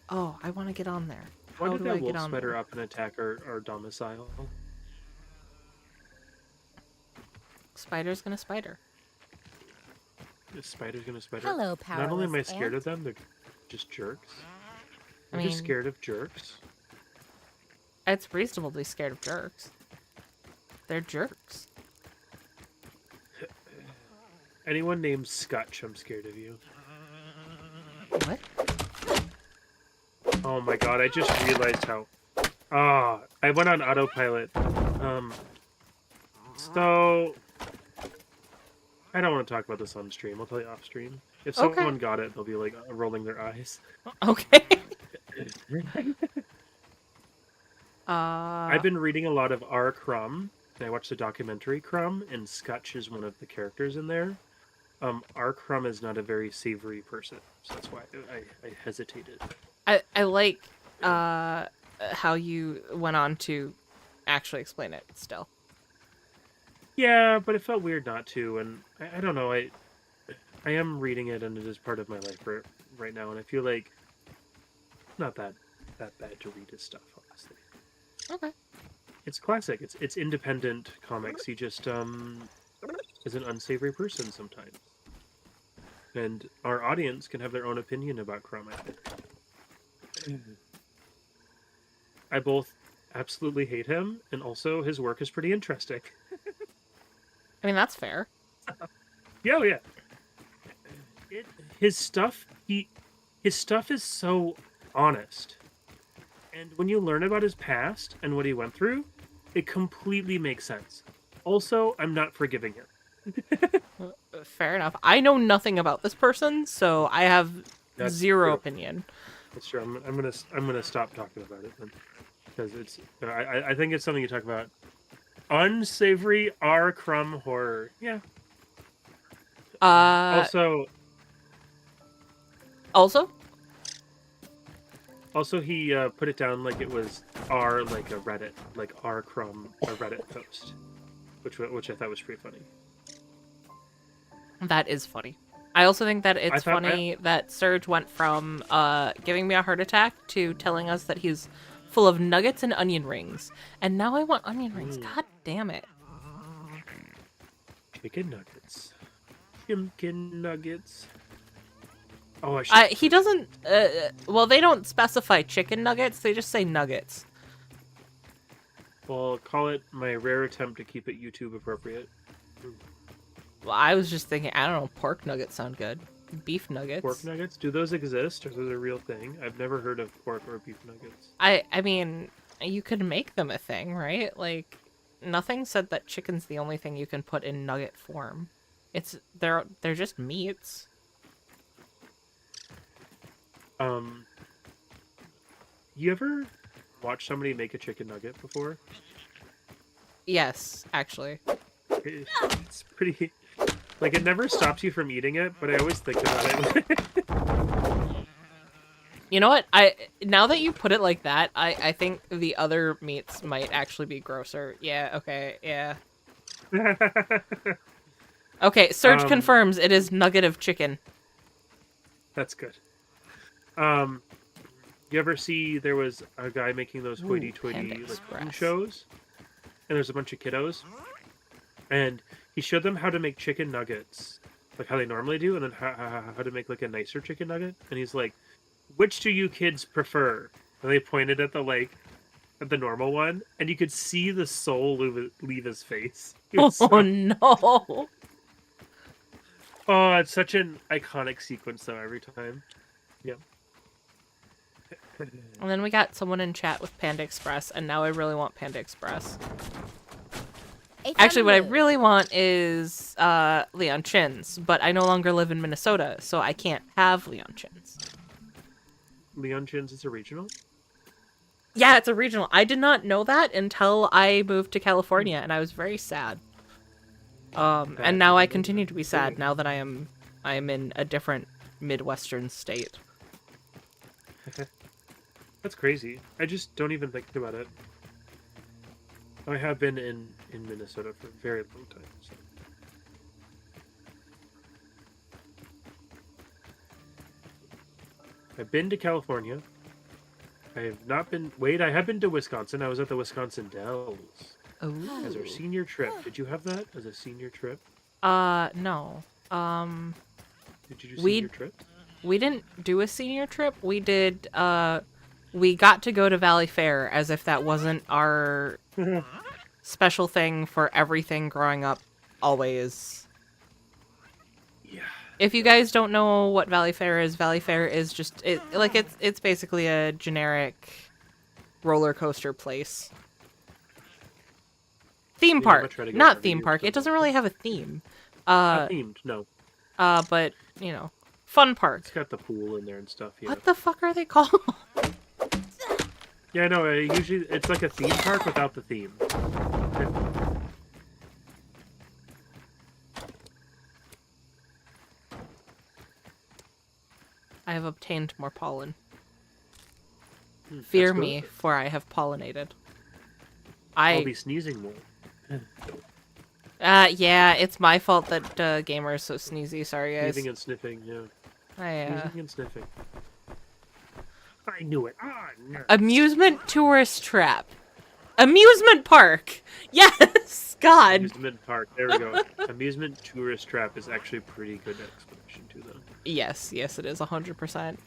Oh, I want to get on there. Why How did do I that get wolf on spider there? up and attack our domicile? Spider's gonna spider. The spider's gonna spider. Hello, Not only am I powerless scared ant. of them, they're just jerks. I I'm just mean- scared of jerks. It's reasonable to be scared of jerks. They're jerks. Anyone named Scutch, I'm scared of you. What? Oh my god, I just realized how... Ah, I went on autopilot. So... I don't want to talk about this on stream. I'll tell you off stream. If Okay. someone got it, they'll be like rolling their eyes. Okay. I've been reading a lot of R. Crumb. And I watched the documentary Crumb, and Scutch is one of the characters in there. R. Crumb is not a very savory person, so that's why I hesitated. I like how you went on to actually explain it still. Yeah, but it felt weird not to, and I don't know. I am reading it, and it is part of my life right now, and I feel like it's not that bad to read his stuff, honestly. Okay. It's classic. It's independent comics. He just is an unsavory person sometimes, and our audience can have their own opinion about Crumb. I think. I both absolutely hate him, and also his work is pretty interesting. I mean, that's fair. Yeah, oh yeah. His stuff is so honest. And when you learn about his past and what he went through, it completely makes sense. Also, I'm not forgiving him. Fair enough. I know nothing about this person, so I have That's zero true. opinion. That's true. I'm gonna stop talking about it then, because it's I think it's something you talk about. Unsavory R. Crumb horror. Yeah. Also, he put it down like it was R, like a Reddit, like R. Crumb, a Reddit post, which I thought was pretty funny. that is funny. I also think that it's thought- funny that Serge went from giving me a heart attack to telling us that he's full of nuggets and onion rings. And now I want onion rings. God damn it. Chicken nuggets. Chicken nuggets. Oh, I should... He doesn't... well, they don't specify chicken nuggets. They just say nuggets. Well, call it my rare attempt to keep it YouTube appropriate. Well, I was just thinking, I don't know, pork nuggets sound good. Beef nuggets. Pork nuggets? Do those exist? Or are those a real thing? I've never heard of pork or beef nuggets. I mean, you could make them a thing, right? Like, nothing said that chicken's the only thing you can put in nugget form. They're just meats. You ever watch somebody make a chicken nugget before? Yes, actually. It's pretty... Like, it never stops you from eating it, but I always think about it. You know what? Now that you put it like that, I think the other meats might actually be grosser. Yeah, okay, yeah. Okay, Serge confirms it is nugget of chicken. That's good. You ever see there was a guy making those hoity-toity Panda like Express. cooking shows, and there's a bunch of kiddos, and he showed them how to make chicken nuggets, like how they normally do, and then how to make like a nicer chicken nugget. And he's like, "Which do you kids prefer?" And they pointed at the normal one, and you could see the soul leave his face. It was Oh no! Oh, it's such an iconic sequence though every time. Yep. And then we got someone in chat with Panda Express, and now I really want Panda Express. Actually, what I really want is Leon Chins, but I no longer live in Minnesota, so I can't have Leon Chins. Leon Chins is a regional? Yeah, it's a regional. I did not know that until I moved to California, and I was very sad. And now I continue to be sad now that I am in a different Midwestern state. That's crazy. I just don't even think about it. I have been in Minnesota for a very long time. So. I've been to California. I have not been... Wait, I have been to Wisconsin. I was at the Wisconsin Dells. Oh. As our senior trip. Did you have that as a senior trip? No. Did you do senior trips? We didn't do a senior trip. We did, we got to go to Valley Fair as if that wasn't our special thing for everything growing up, always. Yeah. If you guys don't know what Valley Fair is just, it's basically a generic roller coaster place. Theme park, not theme park. It doesn't really have a theme. Not themed, no. But, you know, fun park. It's got the pool in there and stuff, yeah. What the fuck are they called? Yeah, no, usually it's like a theme park without the theme. I have obtained more pollen. Fear That's me, good. for I have pollinated. I'll be sneezing more. Yeah, it's my fault that Gamer is so sneezy. Sorry, guys. Sneezing and sniffing, yeah. Sneezing and sniffing. I knew it. Ah, no. Amusement tourist trap. Amusement park. Yes, God. Amusement park. There we go. Amusement tourist trap is actually a pretty good explanation too, though. Yes, it is 100%.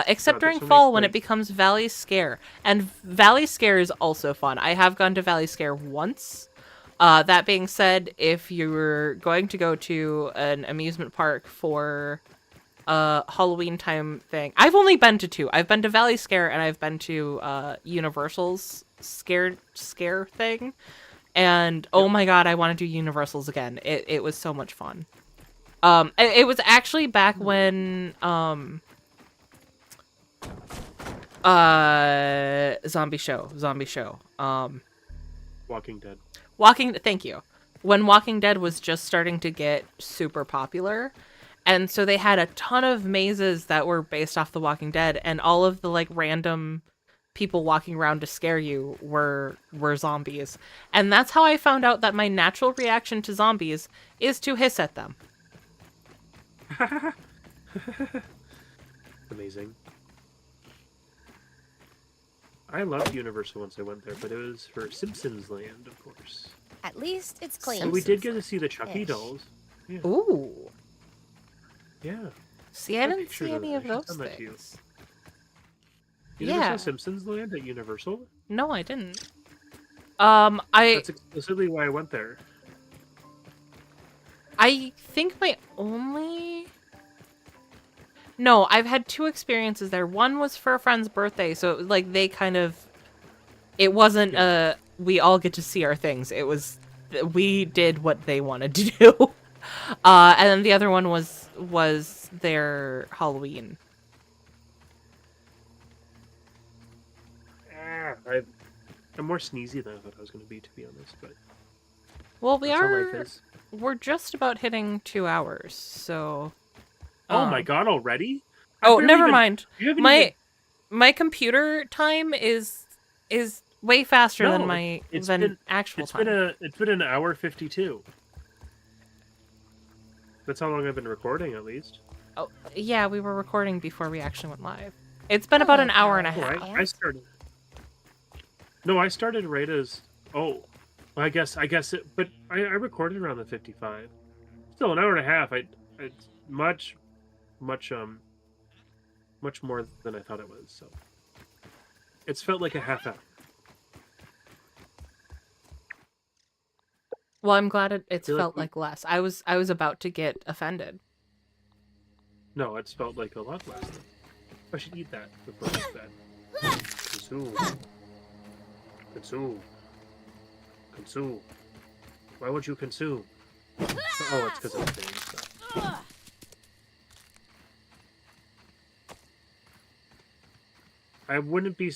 Except during so many fall when it places. becomes Valley Scare. And Valley Scare is also fun. I have gone to Valley Scare once. That being said, if you're going to go to an amusement park for a Halloween time thing, I've only been to two. I've been to Valley Scare and I've been to Universal's scare thing. And oh my god, I want to do Universal's again. It was so much fun. It was actually back when zombie show. Walking Dead. Thank you. When Walking Dead was just starting to get super popular, and so they had a ton of mazes that were based off The Walking Dead, and all of the like random people walking around to scare you were zombies. And that's how I found out that my natural reaction to zombies is to hiss at them. Amazing. I loved Universal once I went there, but it was for Simpsons Land, of course. At least it's clean. And we did get to see the Chucky Ish. dolls. Yeah. Ooh. Yeah. See, I Got didn't pictures see of any it. of I should those send that to you. things. You never Yeah. saw Simpsons Land at Universal? No, I didn't. That's explicitly why I went there. I think my only... No, I've had two experiences there. One was for a friend's birthday, so like they kind of... It wasn't we all get to see our things. It was we did what they wanted to do. And then the other one was their Halloween. I'm more sneezy than I thought I was going to be honest, but Well, that's how life is. we're just about hitting 2 hours, so... Oh my god, already? Oh, never mind. You haven't My computer time is way faster No, than my actual time. It's been an hour 52. That's how long I've been recording, at least. Oh, yeah, we were recording before we actually went live. It's been about an hour and a Oh, half. I started. No, I started right as. Oh, well, I guess it. But I recorded around the 55. Still an hour and a half. It's much more than I thought it was. So it's felt like a half hour. Well, I'm glad it's Feel like felt like less. I was about to get offended. No, it's felt like a lot less. I should eat that before I go to bed. Consume. Consume. Consume. Why would you consume? Oh, it's because of things. So. I wouldn't be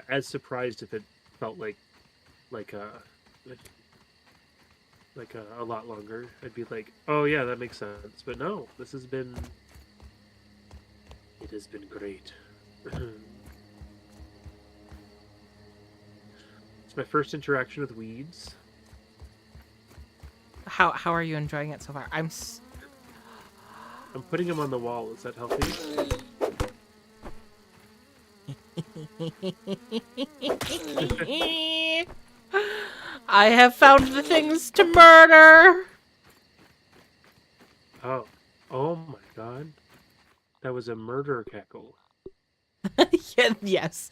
as surprised if it felt like a lot longer. I'd be like, oh yeah, that makes sense. But no, it has been great. It's my first interaction with weeds. How are you enjoying it so far? I'm putting them on the wall. Is that healthy? I have found the things to murder. Oh my god. That was a murder cackle. Yes.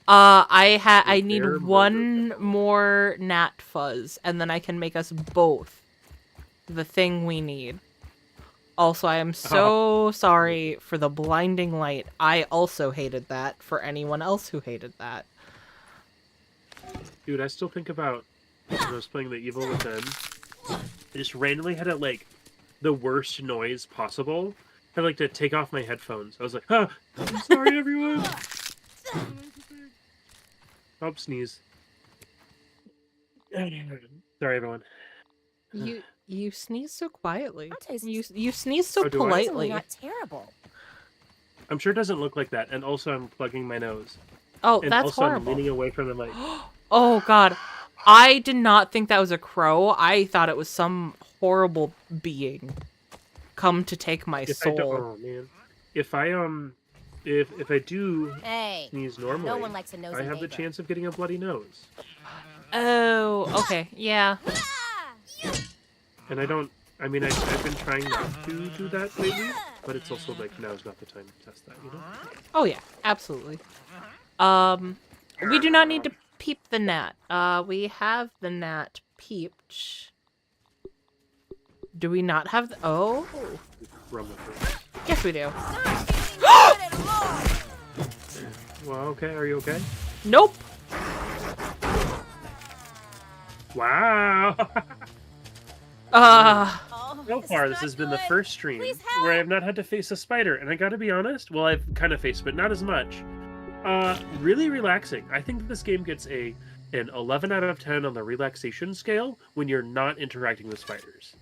I need Bear one murder. more gnat fuzz, and then I can make us both the thing we need. Also, I am so sorry for the blinding light. I also hated that for anyone else who hated that. Dude, I still think about when I was playing the Evil Within. I just randomly had it like the worst noise possible. I had like to take off my headphones. I was like, I'm sorry everyone. Oh, sneeze. Sorry everyone. You sneeze so quietly. I'll taste You sneeze so Oh, do I? politely. Not terrible. I'm sure it doesn't look like that, and also I'm plugging my nose. Oh, And that's also horrible. I'm leaning away from the mic. Oh god. I did not think that was a crow. I thought it was some horrible being come to take my soul. Oh man. If I do Hey, sneeze normally, no one likes a nosy I have the neighbor. chance of getting a bloody nose. Oh, okay. Yeah. And I've been trying not to do that lately, but it's also like now's not the time to test that, you know? Oh yeah, absolutely. We do not need to peep the gnat. We have the gnat peeped. Do we not have the... Oh. Rum with it. Yes, we do. Well, okay, are you okay? Nope. Wow! Oh, So far, this has been the first stream where I have not had to face a spider, and I gotta be honest, well, I've kind of faced, but not as much. Really relaxing. I think this game gets an 11 out of 10 on the relaxation scale when you're not interacting with spiders.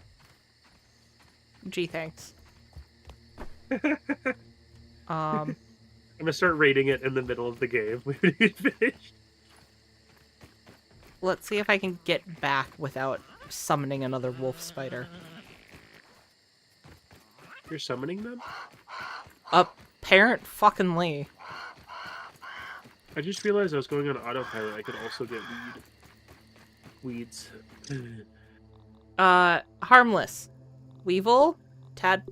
Gee, thanks. I'm gonna start rating it in the middle of the game when you finish. Let's see if I can get back without summoning another wolf spider. You're summoning them? Apparently. I just realized I was going on autopilot. I could also get weeds. Harmless. Weevil? Tad?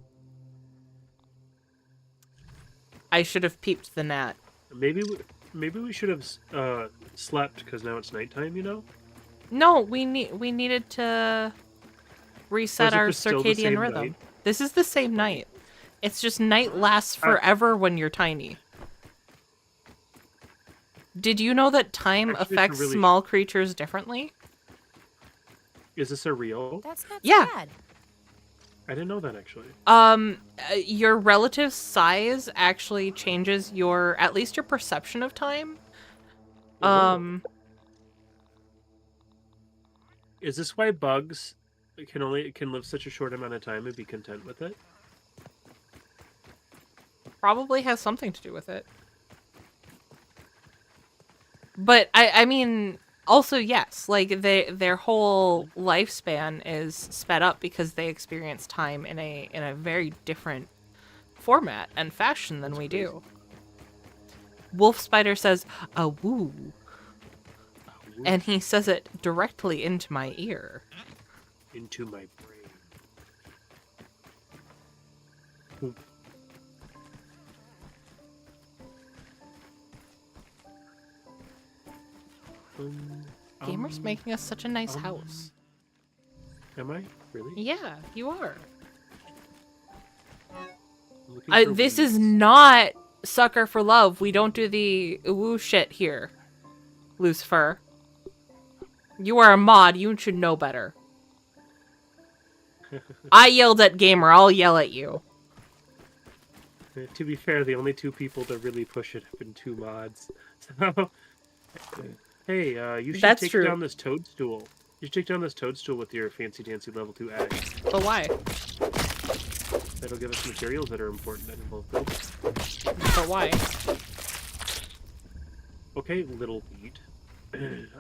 I should have peeped the gnat. Maybe we should have slept because now it's nighttime. You know? No, we needed to reset Was it our just still the circadian same rhythm. night? This is the same night. It's just night lasts forever when you're tiny. Did you know that time Actually, it's a affects really- small creatures differently? Is this a real? that's not Yeah. bad. I didn't know that actually. Your relative size actually changes at least your perception of time. Is this why bugs can live such a short amount of time and be content with it? Probably has something to do with it. But I mean, also yes, like their whole lifespan is sped up because they experience time in a very different format and fashion than we do. Wolf Spider says, "A woo," and he says it directly into my ear. Into my brain. Gamer's making us such a nice house. Am I? Really? Yeah, you are. I'm looking for This weeds. is not Sucker for Love. We don't do the woo shit here, Lucifer. You are a mod. You should know better. I yelled at Gamer, I'll yell at you. To be fair, the only two people that really push it have been two mods. So, hey, you should That's take true. down this toadstool. You should take down this toadstool with your fancy dancy level 2 axe. But why? That'll give us materials that are important that involve building. But why? Okay, little beat.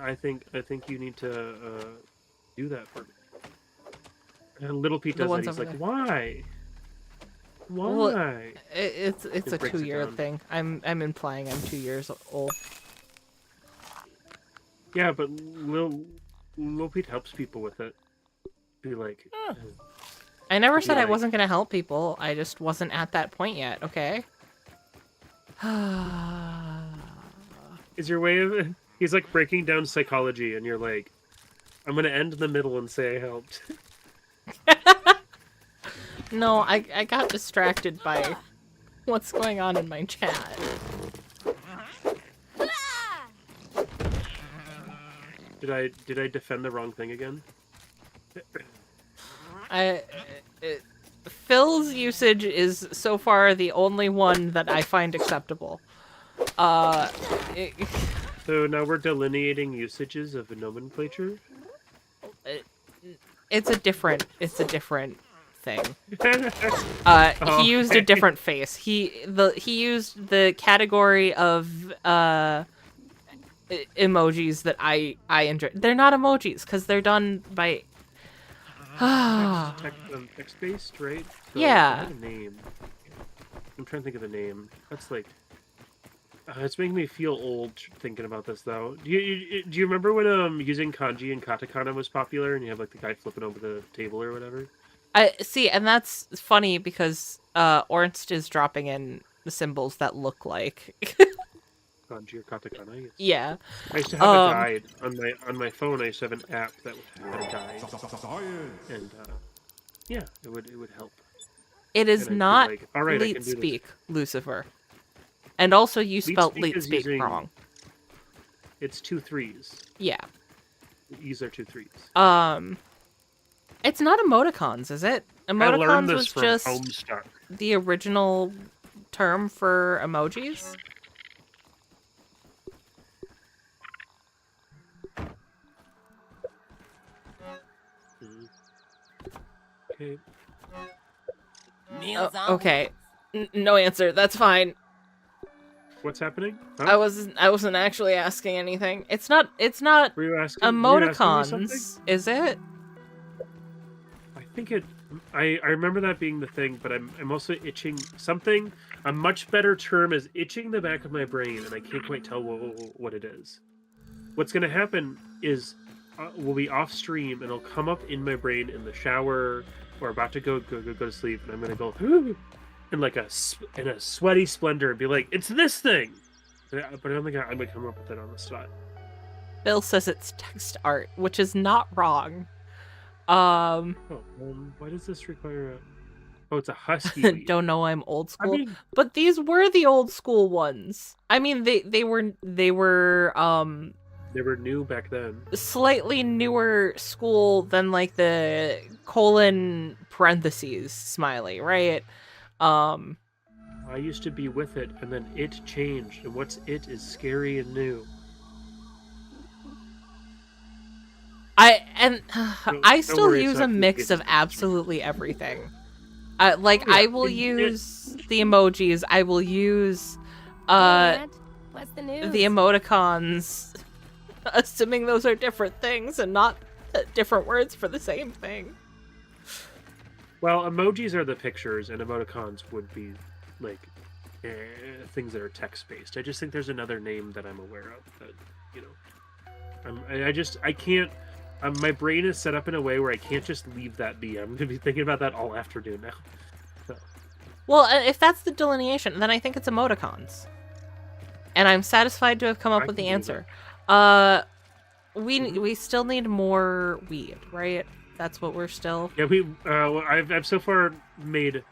I think you need to do that for me. And little Pete The does that. ones He's over like, there. why? Why? Well, it's It a breaks it 2-year down. thing. I'm implying I'm 2 years old. Yeah, but Lil Pete helps people with it. Be like, I never said I like- wasn't gonna help people. I just wasn't at that point yet. Okay. is your way of? He's like breaking down psychology, and you're like, I'm gonna end in the middle and say I helped. No, I got distracted by what's going on in my chat. Did I defend the wrong thing again? Phil's usage is so far the only one that I find acceptable. So now we're delineating usages of a nomenclature. It's a different thing. Oh, He used a okay. different face. He used the category of emojis that I enjoy. They're not emojis because they're done by. Text-based, right? So Yeah. I have a name. I'm trying to think of a name. That's like. It's making me feel old thinking about this, though. Do you remember when using kanji and katakana was popular, and you have like the guy flipping over the table or whatever? I see, and that's funny because Ornst is dropping in the symbols that look like. Kanji or katakana. Yes. Yeah. I used to have a guide on my phone. I used to have an app that had a guide, and yeah, it would help. It is And I'd be not like, all right, I leet can do this. speak, Lucifer. And also, you spelt Leet leet is speak using- wrong. It's 2 3s. Yeah. These are 2 3s. It's not emoticons, is it? I Emoticons learned this was from just Homestuck. the original term for emojis. Okay. Meals on Okay. No answer. That's fine. What's happening? Huh? I wasn't actually asking anything. It's not Were you asking? Were you asking me something? emoticons, is it? I think it. I remember that being the thing, but I'm also itching something. A much better term is itching the back of my brain, and I can't quite tell what it is. What's going to happen is we'll be off stream, and it'll come up in my brain in the shower or about to go to sleep, and I'm going to go in like a sweaty splendor and be like, "It's this thing," but I don't think I'm going to come up with it on the spot. Bill says it's text art, which is not wrong. Why does this require a? Oh, it's a husky. lead. Don't know I'm old I school, mean, but these were the old school ones. I mean, they were they were new back then. slightly newer school than like the colon parentheses smiley, right? I used to be with it, and then it changed, and what's it is scary and new. I still worry, it's use not a gonna mix get of to absolutely everything. I will it- use the emojis. I will use What's the news? the emoticons, assuming those are different things and not different words for the same thing. Well, emojis are the pictures, and emoticons would be like things that are text-based. I just think there's another name that I'm aware of that, you know, I can't. My brain is set up in a way where I can't just leave that be. I'm gonna be thinking about that all afternoon now. So. Well, if that's the delineation, then I think it's emoticons. And I'm satisfied to have come up I with the can do answer. We still need more weed, right? That's what we're still. Yeah, I've so far made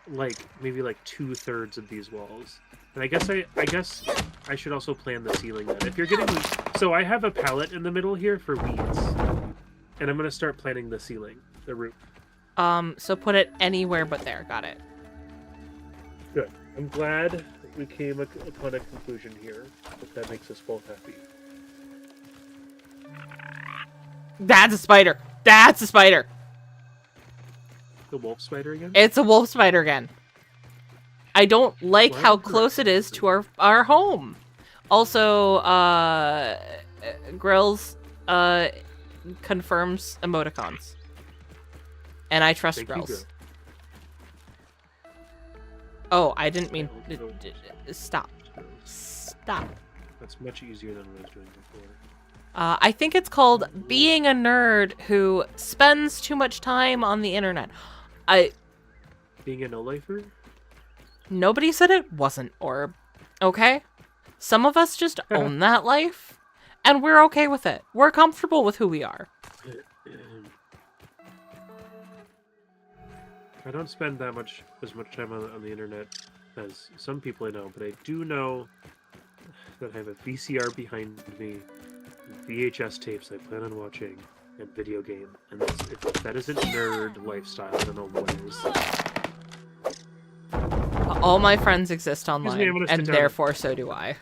maybe 2/3 of these walls, and I guess I should also plan the ceiling. Then, if you're getting, so I have a pallet in the middle here for weeds, and I'm gonna start planning the ceiling, the roof. So put it anywhere but there. Got it. Good. I'm glad we came upon a conclusion here. If that makes us both happy. That's a spider. That's a spider. The wolf spider again? It's a wolf spider again. I don't like Why how is it close it is to our home. Also, Grills confirms emoticons. And I trust Thank you, Grills. Grill. Oh, I didn't mean... I also Stop. Stop. That's much easier than what I was doing before. I think it's called being a nerd who spends too much time on the internet. Being a no-lifer? Nobody said it wasn't Orb. Okay? Some of us just own that life, and we're okay with it. We're comfortable with who we are. I don't spend as much time on the internet as some people I know, but I do know that I have a VCR behind me, VHS tapes I plan on watching, and video game. And if that isn't nerd lifestyle, I don't know what is. All my friends exist online, I'm gonna sit and down. therefore so do I.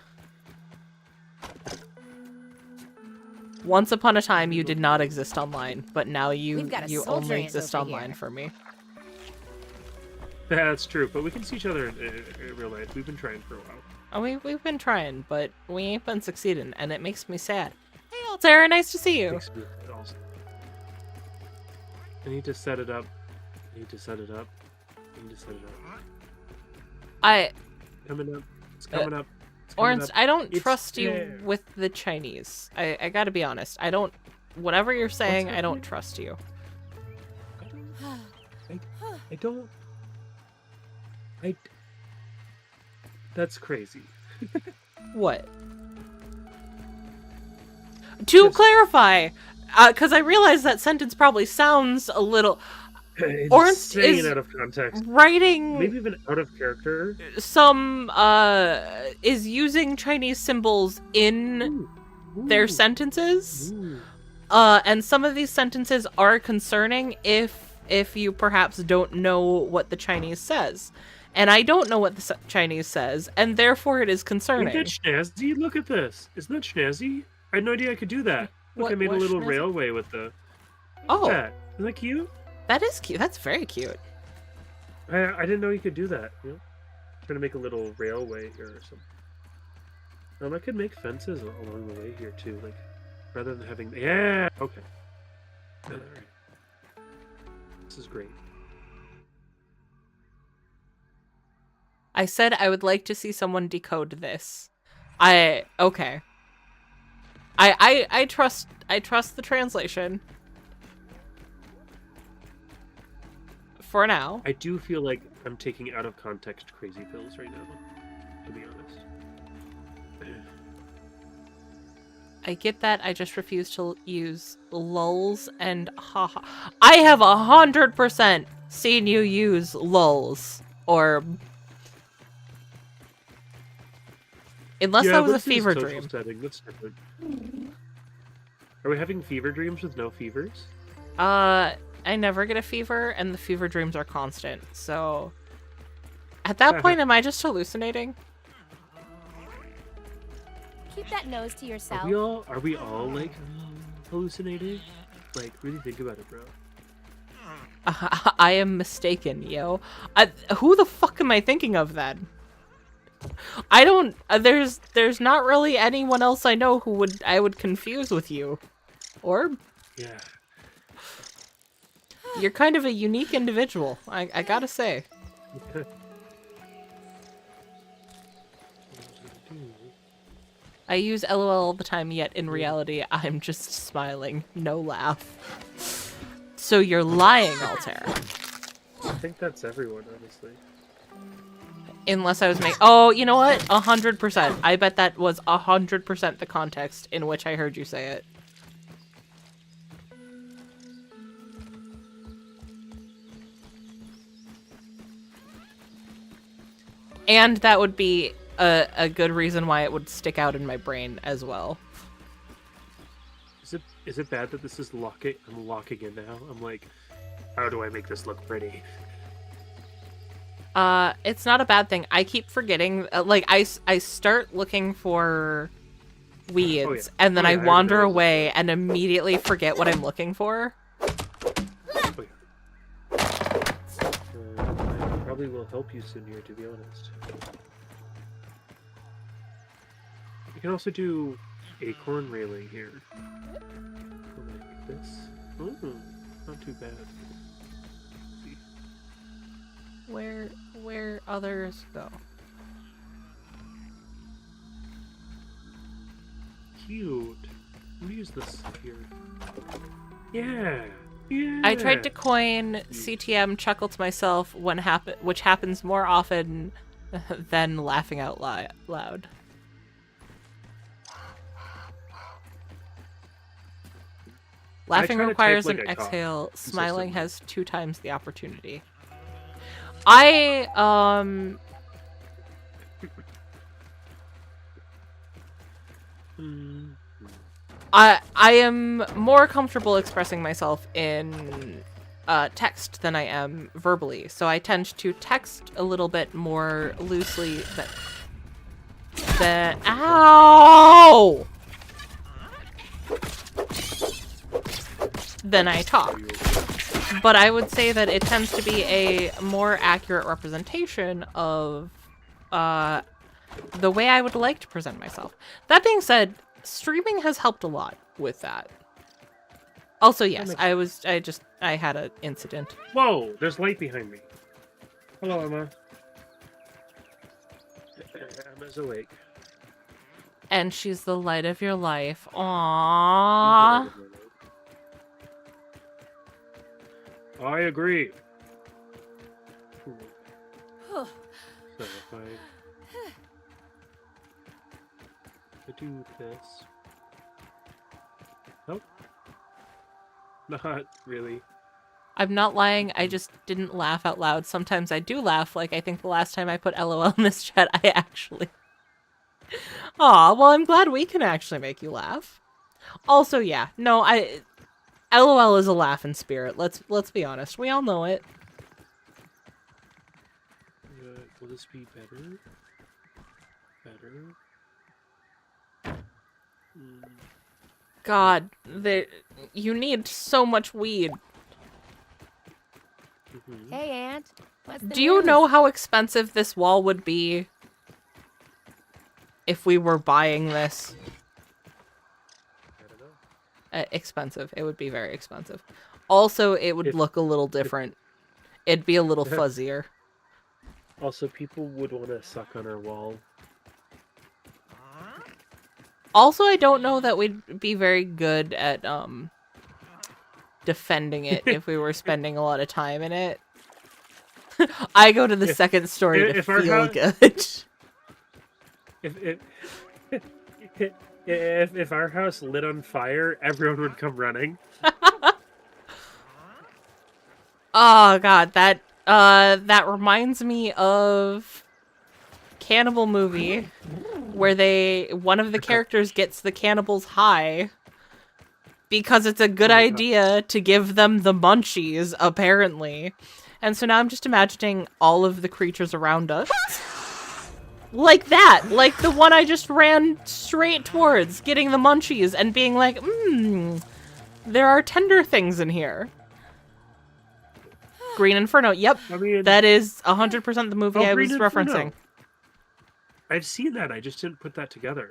Once upon a time, you did not exist online, but now you We've got a soldier only ant exist over online here. for me. That's true, but we can see each other in real life. We've been trying for a while. Oh, we've been trying, but we ain't been succeeding, and it makes me sad. Hey, Altair, nice to see you. Makes me also- I need to set it up. I need to set it up. Coming up. It's coming up. It's coming Orange, up. I don't It's trust you there. with the Chinese. I gotta be honest. I don't... Whatever you're saying, I don't happening? trust you. I don't. That's crazy. What? To Yes. clarify, because I realize that sentence probably sounds a little... Orange Insane is out of context. writing Maybe even out of character. some, is using Chinese symbols in Ooh. their sentences. Ooh. And some of these sentences are concerning if you perhaps don't know what the Chinese says. And I don't know what the Chinese says, and therefore it is concerning. Isn't that snazzy? Look at this. Isn't that snazzy? I had no idea I could do that. Look, I made a What little snazzy? railway with the... Oh, That. Isn't that cute? that is cute. That's very cute. I didn't know you could do that. You know? Trying to make a little railway here or something. I could make fences along the way here too, like rather than having. Yeah. Okay. All right. This is great. I said I would like to see someone decode this. Okay. I trust the translation. For now. I do feel like I'm taking out of context crazy pills right now, to be honest. I get that. I just refuse to use lulls and haha. I have 100% seen you use lulls or unless that was but a it's in fever social dream. Setting. That's different. Are we having fever dreams with no fevers? I never get a fever, and the fever dreams are constant. So, at that point, am I just hallucinating? Keep that nose to yourself. Are we all like hallucinating? Like, really think about it, bro. I am mistaken, yo. Who the fuck am I thinking of then? I don't. There's not really anyone else I know who I would confuse with you. Orb? Yeah. You're kind of a unique individual. I gotta say. I use LOL all the time, yet in reality, I'm just smiling. No laugh. So you're lying, Altair. I think that's everyone, honestly. Unless I was making... Oh, you know what? 100%. I bet that was 100% the context in which I heard you say it. And that would be a good reason why it would stick out in my brain as well. Is it bad that this is locking? I'm locking in now. I'm like, How do I make this look pretty? It's not a bad thing. I keep forgetting. Like I start looking for weeds, and then I wander away and immediately forget what I'm looking for. Oh, yeah. I probably will help you soon here, to be honest. You can also do acorn railing here. Like this. Ooh, not too bad. Where others go? Cute. Let me use this here. Yeah. Yeah. I tried to coin CTM chuckle to myself which happens more often than laughing out loud. Laughing requires an exhale. Smiling has 2 times the opportunity. I am more comfortable expressing myself in text than I am verbally, so I tend to text a little bit more loosely than ow! Than I talk. But I would say that it tends to be a more accurate representation of the way I would like to present myself. That being said, streaming has helped a lot with that. Also, yes, I had an incident. Whoa, there's light behind me. Hello, Emma. Emma's awake. And she's the light of your life. Aww. I agree. So if I do this. Nope. Not really. I'm not lying, I just didn't laugh out loud. Sometimes I do laugh, like I think the last time I put LOL in this chat, I actually... Aw, well I'm glad we can actually make you laugh. Also, yeah, no, LOL is a laugh in spirit. Let's be honest. We all know it. Will this be better? Better? God, you need so much weed. Hey, Aunt. What's the Do you news? know how expensive this wall would be if we were buying this? I don't know. Expensive. It would be very expensive. Also, it would look a little different. It'd be a little fuzzier. Also, people would want to suck on our wall. Also, I don't know that we'd be very good at defending it if we were spending a lot of time in it. I go to the second story to feel good. If our house lit on fire, everyone would come running. Oh god, that reminds me of Cannibal Movie, where one of the characters gets the cannibals high because it's a good idea to give them the munchies, apparently. And so now I'm just imagining all of the creatures around us. Like that! Like the one I just ran straight towards, getting the munchies and being like, there are tender things in here. Green Inferno, yep. I mean, that is 100% the movie I was referencing. I've seen that, I just didn't put that together.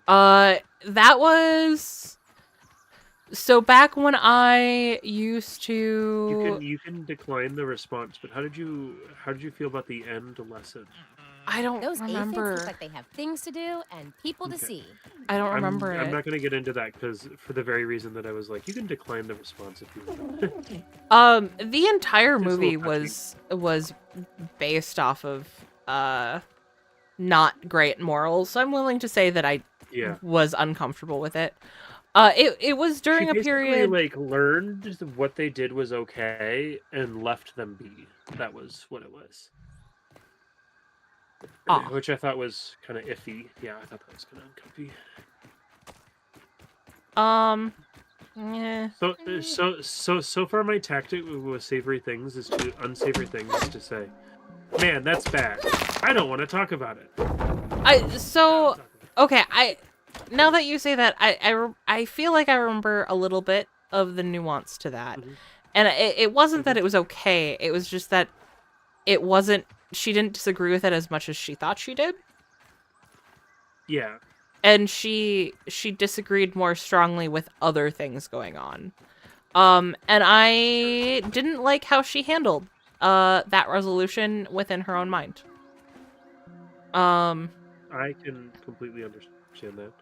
That was... So back when I used to... You can decline the response, but how did you feel about the end lesson? I don't remember. Those look like they have things to do and people to see. I don't remember I'm not going to get into that because for the very reason that I was like, you can decline the response if you want. The entire movie was based off of not great morals, so I'm willing to say that I was uncomfortable with it. It was during a period like learned what they did was okay and left them be. That was what it was. Which I thought was kind of iffy. Yeah, I thought that was kind of uncomfy. Yeah. So far, my tactic with savory things is to unsavory things is to say, "Man, that's bad. I don't want to talk about it." Okay, now that you say that, I feel like I remember a little bit of the nuance to that. Mhm. And it wasn't that Mhm. it was okay, it was just that it wasn't, she didn't disagree with it as much as she thought she did. Yeah. And she disagreed more strongly with other things going on. And I didn't like how she handled that resolution within her own mind. I can completely understand that.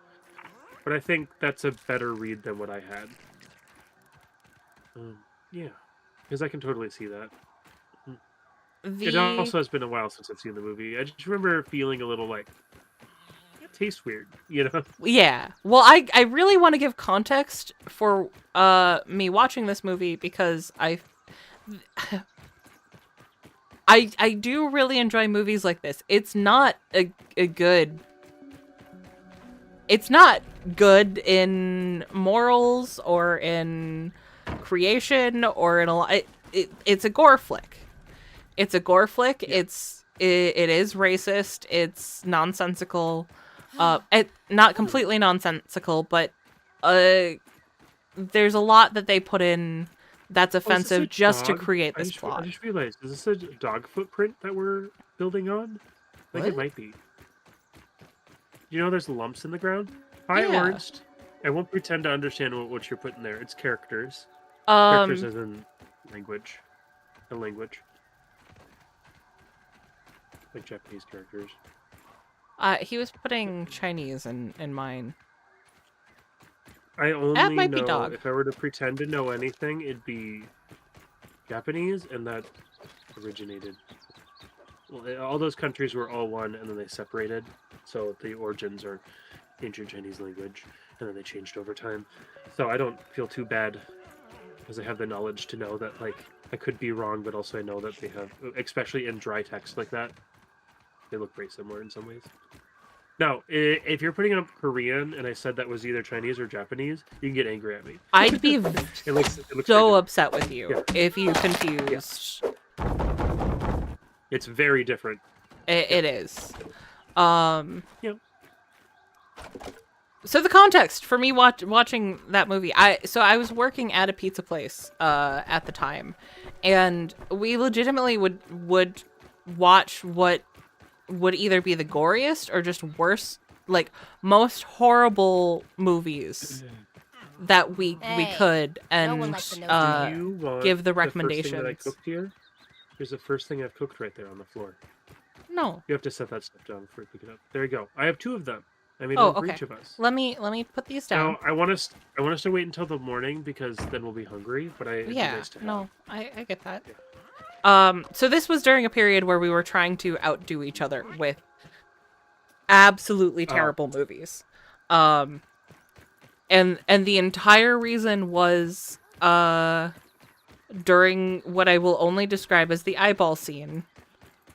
But I think that's a better read than what I had. Yeah. Because I can totally see that. It The also has been a while since I've seen the movie. I just remember feeling a little like, it tastes weird, you know? Yeah. Well, I really want to give context for me watching this movie because I do really enjoy movies like this. It's not a good, it's not good in morals or in creation or in a lot. It's a gore flick. It's a gore flick. Yeah. It is racist. It's nonsensical. Not completely nonsensical, but there's a lot that they put in that's Oh, is this offensive a just to dog? create I this just, I plot. just realized, is this a dog footprint that we're building on? Like it What? might be. You know there's lumps in the ground? Hi, Yeah. Ornst. I won't pretend to understand what you're putting there. It's characters. Characters Um. as in language. A language. Like Japanese characters. He was putting Chinese in mine. I That only might be know, dog. if I were to pretend to know anything, it'd be Japanese, and that originated. Well, all those countries were all one, and then they separated. So the origins are ancient Chinese language, and then they changed over time. So I don't feel too bad, because I have the knowledge to know that, like, I could be wrong, but also I know that they have, especially in dry text like that, they look very similar in some ways. Now, if you're putting up Korean and I said that was either Chinese or Japanese, you can get angry at me. I'd be it looks very so different. upset with you Yeah. if you confused. It's very different. It is. Yep. So the context for me watching that movie, I was working at a pizza place at the time, and we legitimately would watch what would either be the goriest or just worst, like most horrible movies that we Hey, could, no one and likes to know Do you want give the the first thing that I recommendations. cooked here? Here's the first thing I've cooked right there on the floor. No. You have to set that stuff down before you pick it up. There you go. I have two of them. I made Oh, one for okay. each of us. Let me put these down. Now I want us to wait until the morning because then we'll be hungry. But it'd be Yeah. nice to have. No, I get that. Yeah. So this was during a period where we were trying to outdo each other with absolutely terrible movies. And the entire reason was during what I will only describe as the eyeball scene.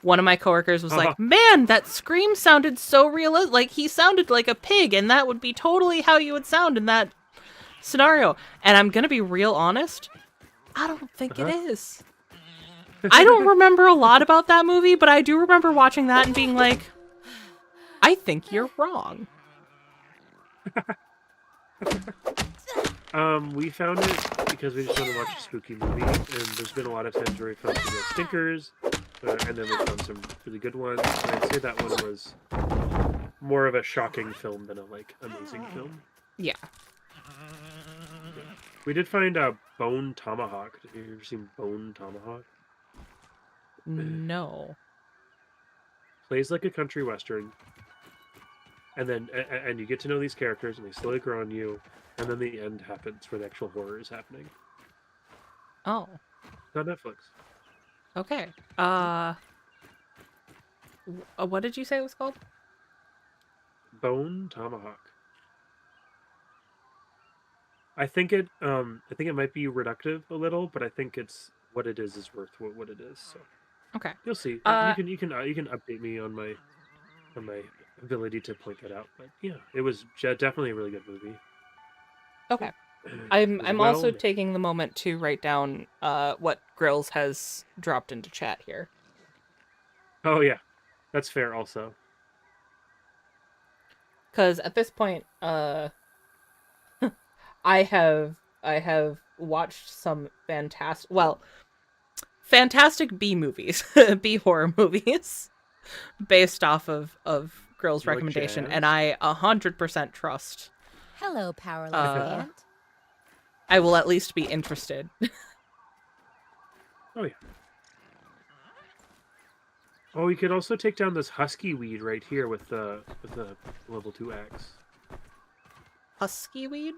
One of my coworkers was like, "Man, that scream sounded so real. Like he sounded like a pig, and that would be totally how you would sound in that scenario." And I'm gonna be real honest. I don't think it is. I don't remember a lot about that movie, but I do remember watching that and being like, I think you're wrong. We found it because we just want to watch a spooky movie, and there's been a lot of times where we found some real stinkers, and then we found some really good ones. And I'd say that one was more of a shocking film than a amazing film. Yeah. We did find a Bone Tomahawk. Have you ever seen Bone Tomahawk? No. Plays like a country western, and then and you get to know these characters, and they slowly grow on you, and then the end happens where the actual horror is happening. Oh. It's on Netflix. Okay. What did you say it was called? Bone Tomahawk. I think it might be reductive a little, but I think it's what it is worth what it is. So Okay. you'll see. You can update me on my ability to point that out. But yeah, it was definitely a really good movie. Okay. I'm well also met. taking the moment to write down what Grills has dropped into chat here. Oh yeah, that's fair. Also, Because at this point, I have watched some fantastic B movies, B horror movies, based off of Grill's you like recommendation, and jazz? I 100% trust. Hello, powerless Uh, ant. I will at least be interested. Oh yeah. Oh, you could also take down this husky weed right here with the level 2 axe. Husky weed?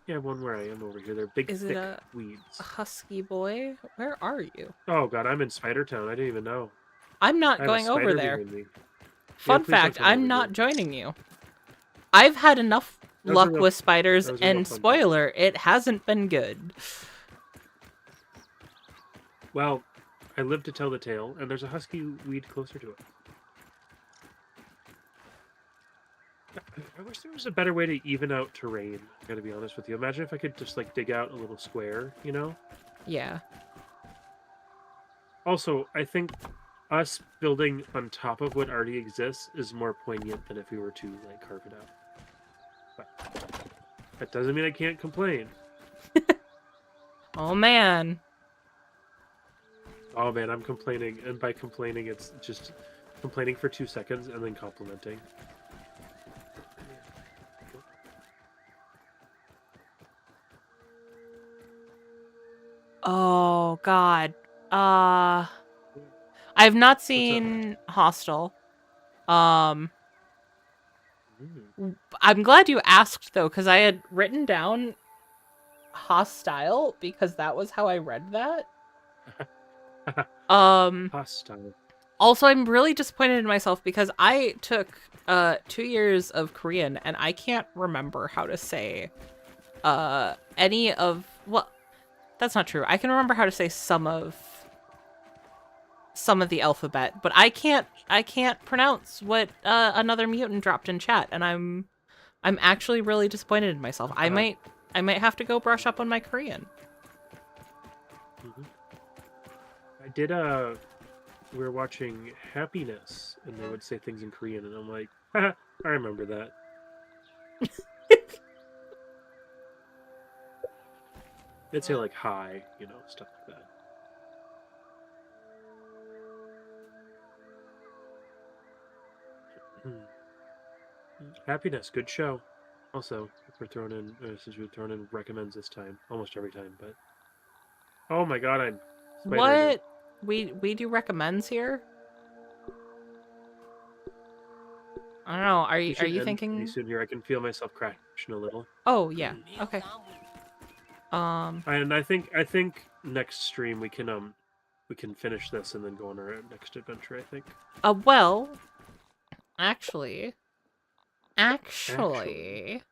Yeah, one where I am over here. They're big, Is it thick a weeds. husky boy? Where are you? Oh god, I'm in Spider Town. I didn't even know. I'm not I have a going over spider there. behind me. Yeah, Fun please don't fact, come I'm over not here. joining you. I've had enough That was a luck real, with spiders, that was a real and fun fact. spoiler, it hasn't been good. Well, I live to tell the tale, and there's a husky weed closer to it. I wish there was a better way to even out terrain, I gotta be honest with you. Imagine if I could just, like, dig out a little square, you know? Yeah. Also, I think us building on top of what already exists is more poignant than if we were to, like, carve it out. But that doesn't mean I can't complain. Oh man. Oh man, I'm complaining, and by complaining, it's just complaining for 2 seconds and then complimenting. Oh god. I've not What's up? seen Hostel. Um Mm. I'm glad you asked though, because I had written down hostile because that was how I read that. Hostile. Also, I'm really disappointed in myself because I took 2 years of Korean and I can't remember how to say any of, well, that's not true. I can remember how to say some of the alphabet, but I can't pronounce what another mutant dropped in chat, and I'm actually really disappointed in myself. I might have to go brush up on my Korean. Mm-hmm. I did we were watching Happiness, and they would say things in Korean, and I'm like, haha, I remember that. They'd say like hi, you know, stuff like that. Happiness, good show. Also, if we're throwing in, since we've thrown in recommends this time, almost every time, but oh my god, I'm spider. What? We do recommends here? I don't know. Are you Pretty thinking? soon here? I can feel myself crashing a little. Oh yeah. Okay. And I think next stream we can finish this and then go on our next adventure. I think. Well, actually, Actually.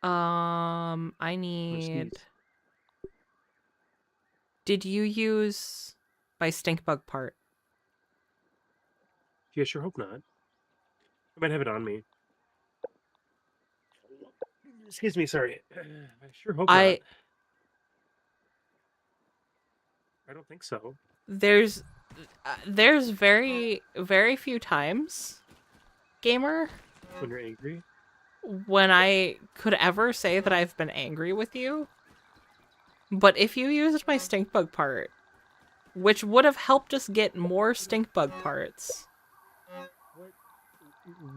I need. Did you use my stink bug part? Yeah, sure hope not. I might have it on me. Excuse me, sorry. I sure hope not. I don't think so. There's very, very few times, Gamer, When you're angry? when I could ever say that I've been angry with you. But if you used my stink bug part, which would have helped us get more stink bug parts.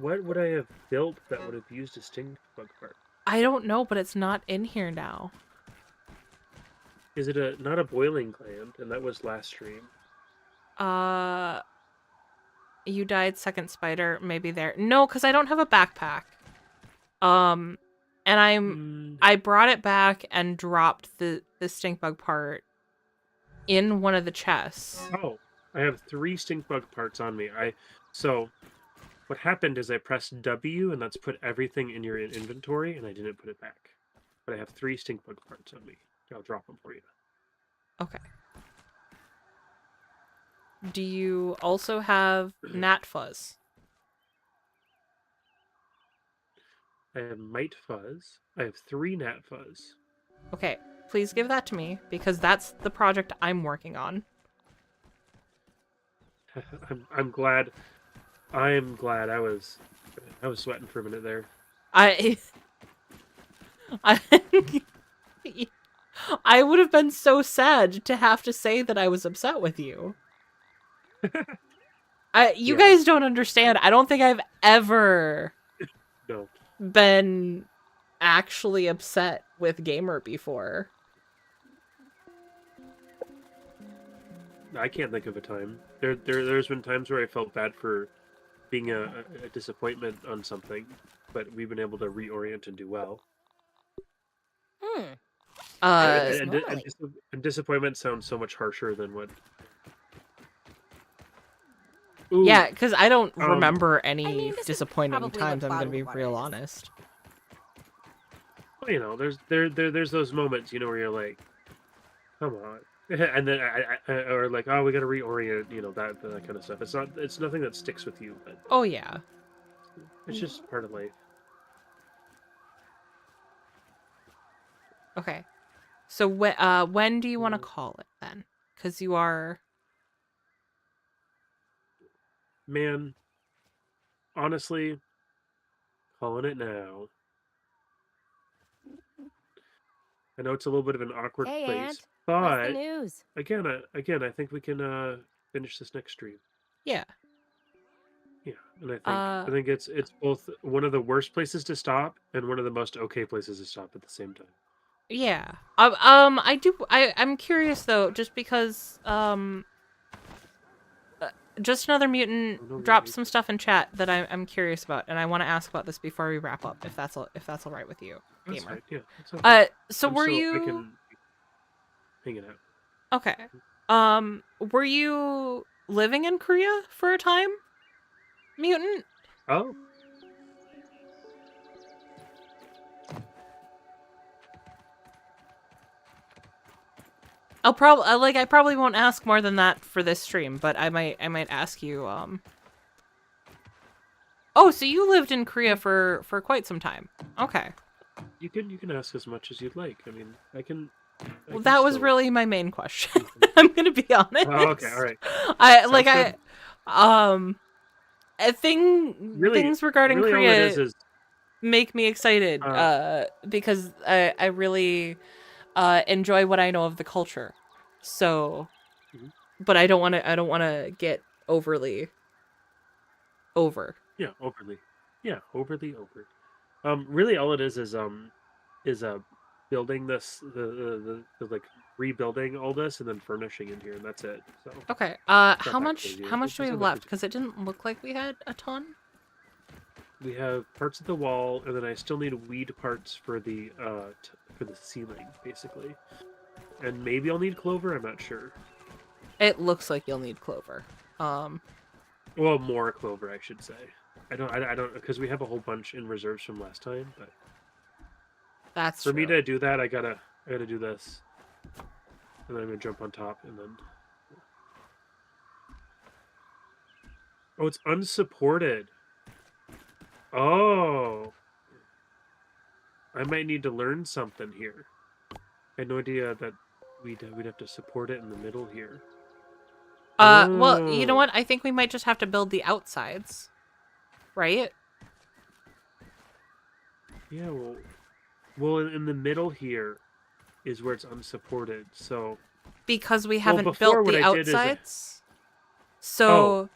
What would I have built that would have used a stink bug part? I don't know, but it's not in here now. Is it not a boiling gland? And that was last stream. You died second spider, maybe there. No, because I don't have a backpack. And I brought it back and dropped the stink bug part in one of the chests. Oh, I have 3 stink bug parts on me. So what happened is I pressed W, and that's put everything in your inventory, and I didn't put it back. But I have 3 stink bug parts on me. I'll drop them for you. Okay. Do you also have gnat fuzz? I have Mite Fuzz. I have 3 Nat Fuzz. Okay, please give that to me because that's the project I'm working on. I'm glad. I am glad. I was sweating for a minute there. I I would have been so sad to have to say that I was upset with you. You Yeah. guys don't understand. I don't think I've ever No. been actually upset with Gamer before. I can't think of a time. There's been times where I felt bad for being a disappointment on something, but we've been able to reorient and do well. And disappointment sounds so much harsher than what. Ooh, yeah, because I don't remember any this is disappointing probably times. what I'm gonna be bottled real water is. honest. well, you know, there's those moments, you know, where you're like, come on, and then or like, oh, we got to reorient, you know, that kind of stuff. It's nothing that sticks with you, but Oh yeah. it's just part of life. Okay. So when do you want to call it then? Because you are. Man, honestly, calling it now. I know it's a little bit of an awkward Hey, place, Aunt. What's the but news? again, I think we can finish this next stream. Yeah. Yeah, and I think it's both one of the worst places to stop and one of the most okay places to stop at the same time. Yeah. I'm curious though, just because just another mutant dropped some stuff in chat that I'm curious about, and I want to ask about this before we wrap up, if that's all right with you, That's Gamer. fine, yeah. That's okay. So were you? I can hang it out. Okay. Were you living in Korea for a time, mutant? Oh. I probably won't ask more than that for this stream, but I might ask you. Oh, so you lived in Korea for quite some time. Okay. You can ask as much as you'd like. I mean, I can. Well, that was really my main question. I'm gonna be honest. Oh, okay, all right. Things regarding really Korea all it is make me excited because I really enjoy what I know of the culture. So, but I don't want to get overly over. Yeah, overly. Yeah, overly over. Really all it is building this the like rebuilding all this and then furnishing in here, and that's it. So Okay. How much do we have left? Because it didn't look like we had a ton. we have parts of the wall, and then I still need weed parts for the ceiling, basically. And maybe I'll need clover. I'm not sure. It looks like you'll need clover. Well, more clover, I should say. I don't because we have a whole bunch in reserves from last time, but that's for me to do that, I gotta do this, and then I'm gonna jump on top, and then. Oh, it's unsupported. Oh, I might need to learn something here. I had no idea that we'd have to support it in the middle here. Well, you know what? I think we might just have to build the outsides, right? Yeah, well, in the middle here is where it's unsupported. So because we haven't built the outsides, so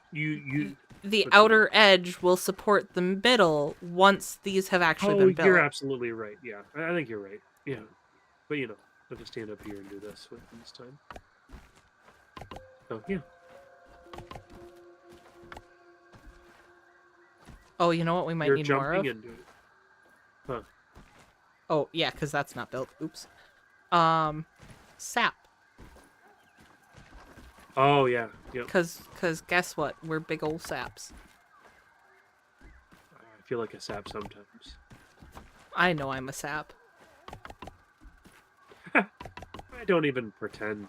the outer edge will support the middle once these have actually been built. You're absolutely right. Yeah, I think you're right. Yeah, but you know, I'll just stand up here and do this this time. Oh yeah. Oh, you know what we might need more of? Into it. Huh. Oh, yeah, because that's not built. Oops. Sap. Oh, yeah. Yep. Because guess what? We're big old saps. I feel like a sap sometimes. I know I'm a sap. I don't even pretend.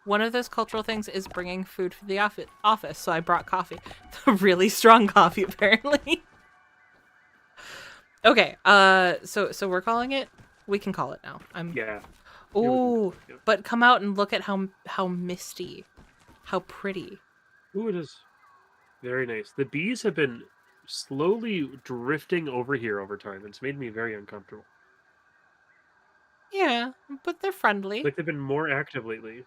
One of those cultural things is bringing food for the office, so I brought coffee. Really strong coffee, apparently. Okay. So we're calling it. We can call it now. Yeah. Ooh, Yeah. but come out and look at how misty, how pretty. Ooh, it is very nice. The bees have been slowly drifting over here over time. It's made me very uncomfortable. Yeah, but they're friendly. Like they've been more active lately.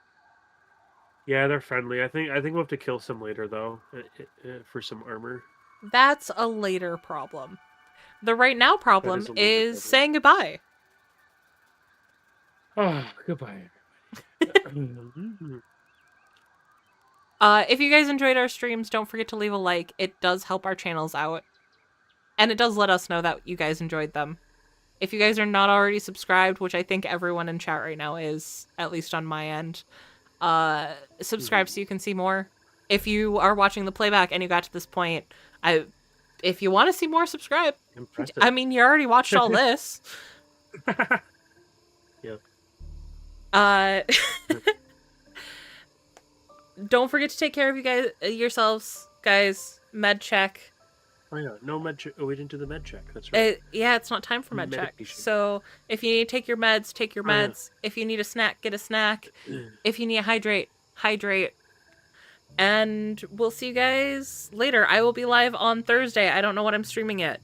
Yeah, they're friendly. I think we'll have to kill some later though, for some armor. That's a later problem. The right now That problem is a later is problem. saying goodbye. Oh, goodbye, everybody. If you guys enjoyed our streams, don't forget to leave a like. It does help our channels out. And it does let us know that you guys enjoyed them. If you guys are not already subscribed, which I think everyone in chat right now is, at least on my end, subscribe so you can see more. If you are watching the playback and you got to this point, if you want to see more, subscribe. Impressive. I mean, you already watched all this. Yep. Don't forget to take care of yourselves, guys. Med check. Oh yeah, no med check. Oh, we didn't do the med check. That's right. Yeah, it's not time for med check. Medication. So if you need to take your meds, take your Oh, yeah. meds. If you need a snack, get a snack. If you need to hydrate, hydrate. And we'll see you guys later. I will be live on Thursday. I don't know what I'm streaming yet.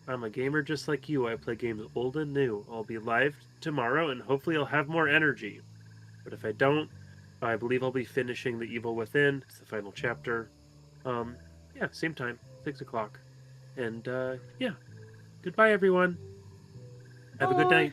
I'm a gamer just like you. I play games old and new. I'll be live tomorrow, and hopefully I'll have more energy. But if I don't, I believe I'll be finishing The Evil Within. It's the final chapter. Yeah, same time, 6 o'clock. And, yeah. Goodbye, everyone. Have a good Bye. night.